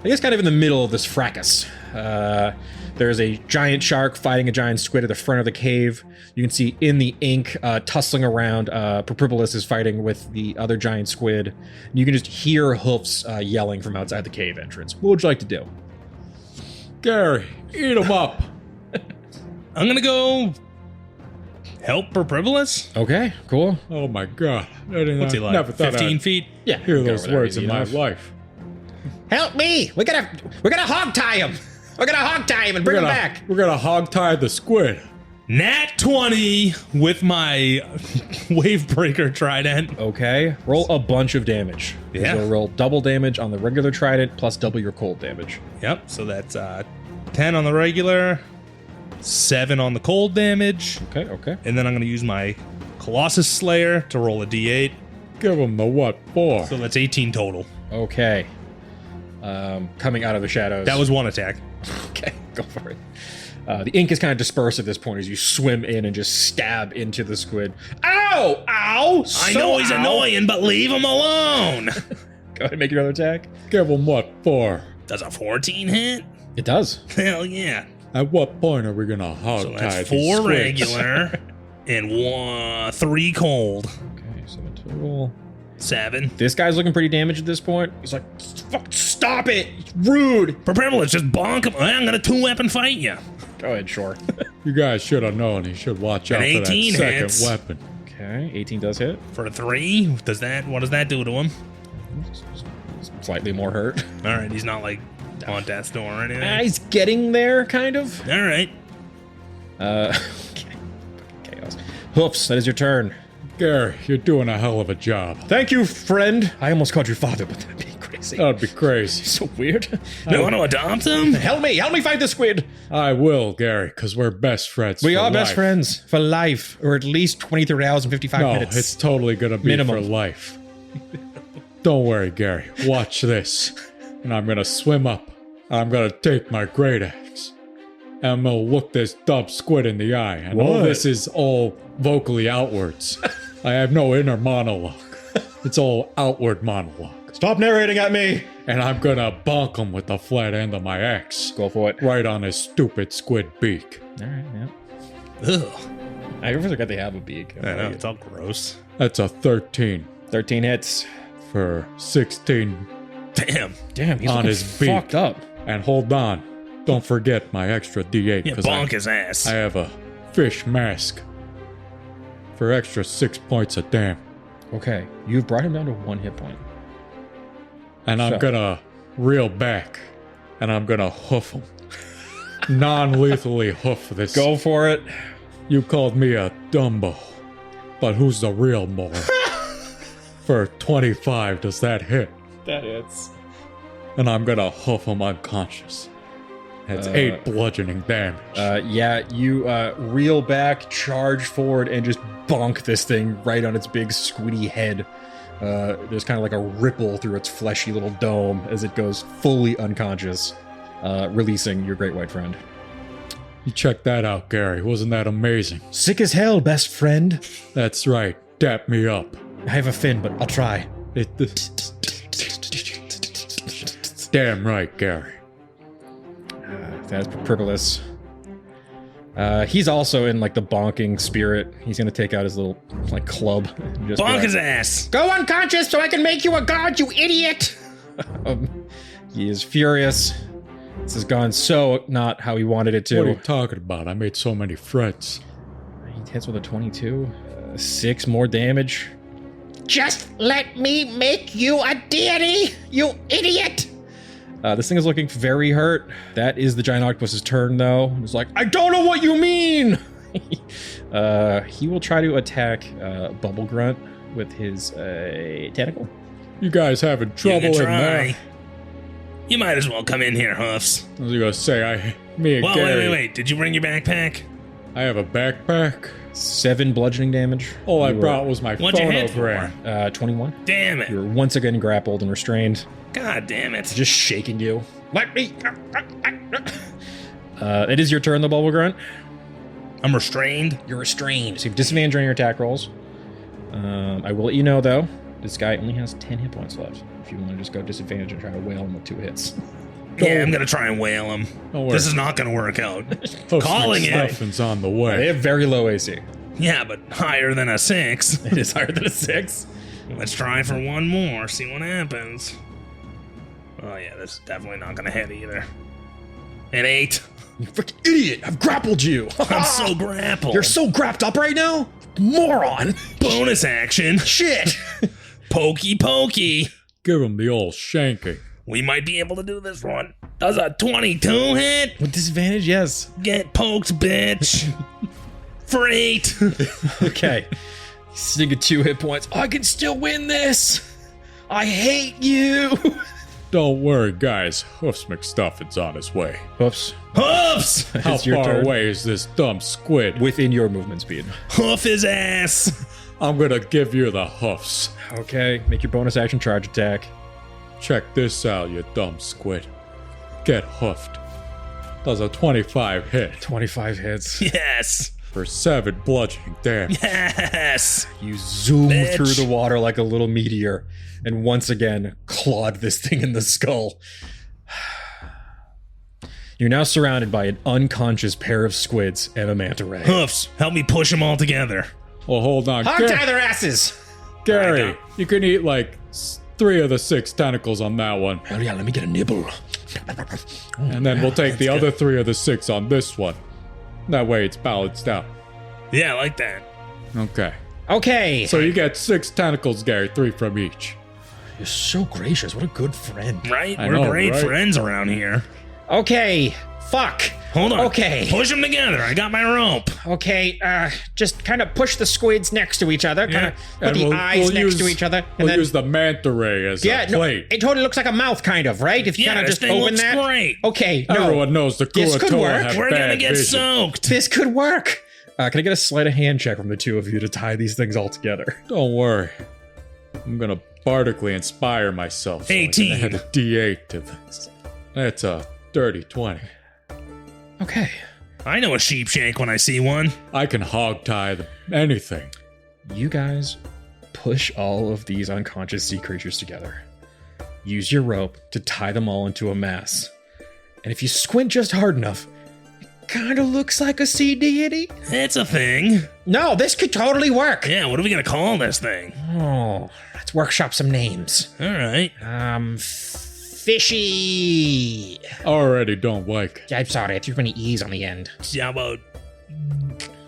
I guess, kind of in the middle of this fracas. There's a giant shark fighting a giant squid at the front of the cave. You can see in the ink, tussling around, Pribulis is fighting with the other giant squid. You can just hear Hoofs yelling from outside the cave entrance. What would you like to do? Gary, eat him up. I'm gonna go help Pribulis. Okay, cool. Oh my god. I didn't What's he like? never thought 15 I'd feet? Yeah, hear go those over there words easy in my enough. life. Help me! We're gonna hog tie him. We're gonna hog tie him and bring him back. We're gonna hog tie the squid. Nat 20 with my wave breaker trident. Okay, roll a bunch of damage. Yeah. So roll double damage on the regular trident plus double your cold damage. Yep, so that's 10 on the regular, 7 on the cold damage, Okay. and then I'm going to use my Colossus Slayer to roll a d8. Give him the what for? So that's 18 total. Okay. Coming out of the shadows. That was one attack. Okay, go for it. The ink is kind of dispersed at this point as you swim in and just stab into the squid. Ow! Ow! I know he's annoying, but leave him alone. Go ahead and make your other attack. Give him what for? Does a 14 hit? It does. Hell yeah. At what point are we gonna hog So tie that's these 4 squids? regular and 3 cold. Okay, 7 total. 7. This guy's looking pretty damaged at this point. He's like, fuck, stop it! It's rude! Let's just bonk him. I'm going to 2-weapon fight you. Go ahead, sure. You guys should have known he should watch out An for that 18 second hits. weapon. Okay, 18 does hit. For a 3, what does that do to him? Slightly more hurt. All right, he's not like on death's door or anything. He's getting there, kind of. All right. Okay. Chaos. Hoofs, that is your turn. Gary, you're doing a hell of a job. Thank you, friend. I almost called you father, but that'd be crazy. That'd be crazy. So weird. You want to adopt him? Help me fight the squid. I will, Gary, because we're best friends. We for are best life. friends for life, or at least 23 hours and 55 No, minutes. it's totally gonna be Minimum. for life. Don't worry, Gary. Watch this. And I'm gonna swim up. I'm gonna take my great axe. And I'm gonna look this dumb squid in the eye. And all What? this is all vocally outwards. I have no inner monologue. It's all outward monologue. Stop narrating at me. And I'm gonna bonk him with the flat end of my axe. Go for it. Right on his stupid squid beak. All right, yeah. Ugh. I forgot they have a beak. I know, it's all gross. That's a 13 13 hits. for 16. Damn, he's On looking his beak. fucked up. And hold on, don't forget my extra D8 Yeah, because bonk his ass. I have a fish mask for extra 6 points of damn. Okay, you've brought him down to 1 hit point. And I'm So- gonna reel back and I'm gonna hoof him. Non-lethally hoof this. Go for it. You called me a Dumbo, but who's the real more? For 25, does that hit? That hits. And I'm gonna hoof him unconscious. That's 8 bludgeoning damage. Yeah, you reel back, charge forward, and just bonk this thing right on its big squiddy head. There's kind of like a ripple through its fleshy little dome as it goes fully unconscious, releasing your great white friend. You check that out, Gary. Wasn't that amazing? Sick as hell, best friend. That's right. Dap me up. I have a fin, but I'll try. Damn right, Gary. That's Pribulis. He's also in like the bonking spirit. He's gonna take out his little like club. And just Bonk his ass. Go unconscious so I can make you a god, you idiot! He is furious. This has gone so not how he wanted it What are to. you talking about? I made so many friends. He hits with a 22. 6 more damage. Just let me make you a deity, you idiot! This thing is looking very hurt. That is the giant octopus's turn, though. It's like, I don't know what you mean! He will try to attack Bubblegrunt with his tentacle. You guys having trouble You can in try. there? You might as well come in here, Hoofs. I was gonna say, me and Whoa, Gary. wait. Did you bring your backpack? I have a backpack. 7 bludgeoning damage. All I You were, brought was my What'd you hit phonogram. 21. Damn it. You're once again grappled and restrained. God damn it. Just shaking you. Let me. It is your turn, the Bubblegrunt. I'm restrained. You're restrained. So you have disadvantage on your attack rolls. I will let you know, though, this guy only has 10 hit points left. If you want to just go disadvantage and try to whale him with 2 hits. Yeah, I'm gonna try and whale him. Don't worry. This is not gonna work out. Hoofs calling it. McStuffin's on the They way. have very low AC. Yeah, but higher than a 6. It is higher than a 6. Let's try for one more, see what happens. Oh yeah, this is definitely not gonna hit either. An 8. You freaking idiot! I've grappled you! I'm so grappled. You're so grapped up right now? Moron! Bonus action. Shit! Pokey pokey. Give him the old shanking. We might be able to do this one. Does a 22 hit? With disadvantage, yes. Get poked, bitch. For 8. Okay. Sting at 2 hit points. I can still win this! I hate you! Don't worry, guys. Hoofs McStuffin's on his way. Oops. Hoofs. How It's your far turn. away is this dumb squid? Within your movement speed. Hoof his ass. I'm gonna give you the hoofs. Okay, make your bonus action charge attack. Check this out, you dumb squid. Get hoofed. Does a 25 hit 25 hits. Yes. for 7 bludgeoning damage. Yes. You zoom Bitch. through the water like a little meteor, and once again clawed this thing in the skull. You're now surrounded by an unconscious pair of squids and a manta ray. Hoofs, help me push them all together. Well, hold on. Hog tie their asses! Gary, you can eat like 3 of the 6 tentacles on that one. Hell yeah, let me get a nibble. And then we'll take the other 3 of the 6 on this one. That way it's balanced out. Yeah, I like that. Okay. Okay. So you get 6 tentacles, Gary, 3 from each. You're so gracious. What a good friend. Right? I We're know, great right? friends around here. Okay. Fuck. Hold on. Okay. Push them together. I got my rope. Okay, just kind of push the squids next to each other, kind of put And the we'll eyes next use- to each other, and We'll then use the manta ray as yeah, a no, plate. it totally looks like a mouth, kind of, right? If you Yeah, kind of this just thing open looks that. great. Okay, no, Everyone knows the This could Kuatoa work. have We're bad gonna get vision. soaked. this could work. Can I get a sleight of hand check from the two of you to tie these things all together? Don't worry. I'm gonna bardically inspire myself. So 18. I can add a D8 to this. That's a dirty 20. Okay. I know a sheep shake when I see one. I can hog tie anything. You guys push all of these unconscious sea creatures together. use your rope to tie them all into a mass. And if you squint just hard enough, it kind of looks like a sea deity. It's a thing. No, this could totally work. Yeah, what are we gonna call this thing? Oh, let's workshop some names. All right. Fishy. Already don't like it. I'm sorry, I threw many E's on the end. How about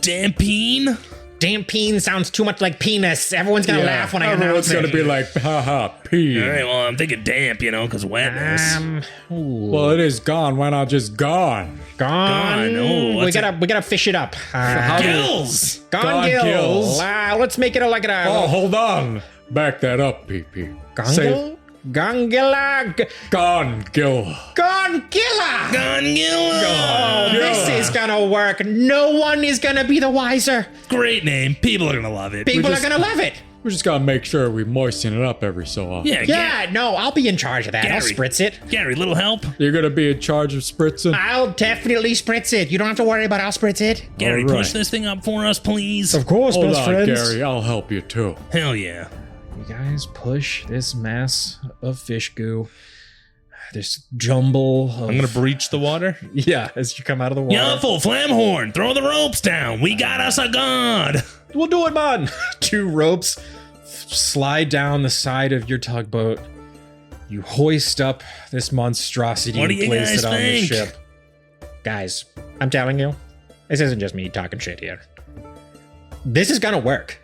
Dampine? Dampine sounds too much like penis. Everyone's gonna laugh when I Everyone's announce it. gonna be like, haha, pee. All right, well, I'm thinking damp, because wetness. Well, it is gone. Why not just gone? Gone. Oh, we what's gotta fish it up. Gills! Gone gills. Let's make it like a Oh, hold on. Back that up, PP. Gongilla? Gongilla. Gongilla. Gongilla. Gongilla! Oh, this is gonna work. No one is gonna be the wiser. Great name. People are gonna love it. People are gonna love it. We just gotta make sure we moisten it up every so often. Yeah, Yeah, no, I'll be in charge of that. I'll Gary. spritz it. Gary, little help? You're gonna be in charge of spritzing? I'll definitely spritz it. You don't have to worry about it. I'll spritz it. Gary, All right. push this thing up for us, please. Of course, Hold best on, friends. Gary. I'll help you too. Hell yeah. You guys push this mass of fish goo, this jumble of... I'm gonna breach the water. Yeah, as you come out of the water. Yuffle, Flamhorn, throw the ropes down. We got us a god. We'll do it, man! 2 ropes slide down the side of your tugboat. You hoist up this monstrosity What do and you place guys it on think? the ship. Guys, I'm telling you, this isn't just me talking shit here. This is gonna work.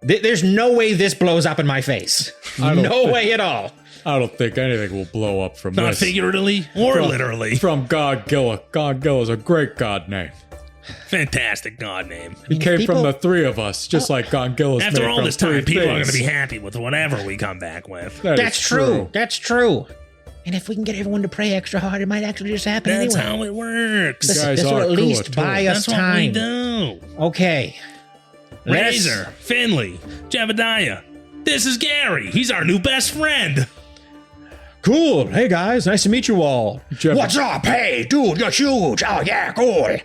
There's no way this blows up in my face. I don't No think- way at all. I don't think anything will blow up from Not this. figuratively or literally. From Gongilla. Gongilla's a great god name. Fantastic god name. He came people- from the 3 of us, just like Gongilla's After made all from this time, 3 people are going things. to be happy with whatever we come back with. That That's is true. That's true. And if we can get everyone to pray extra hard, it might actually just happen That's anyway. how it works. You guys This will are at cool, least too. buy us That's what we time. do. Okay. Let us- Razor, Finley, Jebediah. This is Gary. He's our new best friend. Cool. Hey, guys. Nice to meet you all. What's up? Hey, dude, you're huge. Oh, yeah, cool.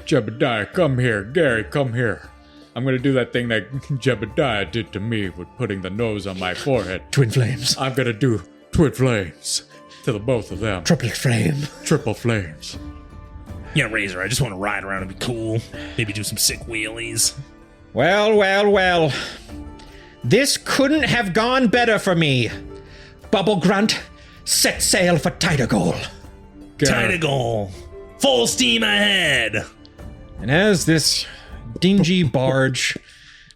Jebediah, come here. Gary, come here. I'm gonna do that thing that Jebediah did to me with putting the nose on my forehead. Twin flames. I'm gonna do twin flames to the both of them. Triplet flame. Triple flames. Yeah, Razor, I just want to ride around and be cool. Maybe do some sick wheelies. Well, well, well. This couldn't have gone better for me. Bubblegrunt, set sail for Tidagol. Gary, Tidagol. Full steam ahead. And as this dingy barge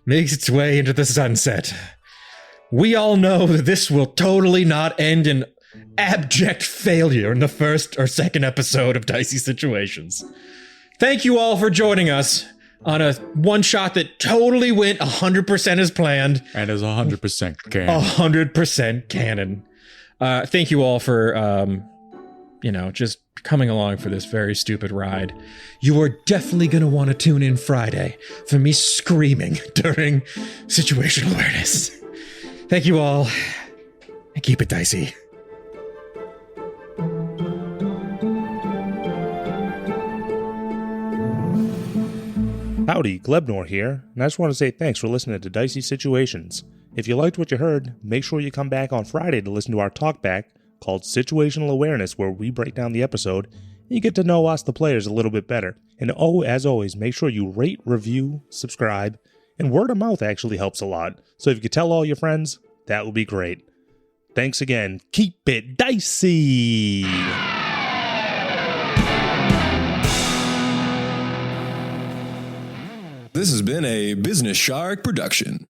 makes its way into the sunset, we all know that this will totally not end in abject failure in the first or second episode of Dicey Situations. Thank you all for joining us on a one shot that totally went 100% as planned. and is 100% can. 100% canon. Thank you all for, just coming along for this very stupid ride. You are definitely going to want to tune in Friday for me screaming during situational awareness. Thank you all, and keep it dicey. Howdy, Glebnor here, and I just want to say thanks for listening to Dicey Situations. If you liked what you heard, make sure you come back on Friday to listen to our talkback called Situational Awareness, where we break down the episode and you get to know us, the players, a little bit better. And as always, make sure you rate, review, subscribe, and word of mouth actually helps a lot. So if you could tell all your friends, that would be great. Thanks again. Keep it dicey! This has been a Business Shark production.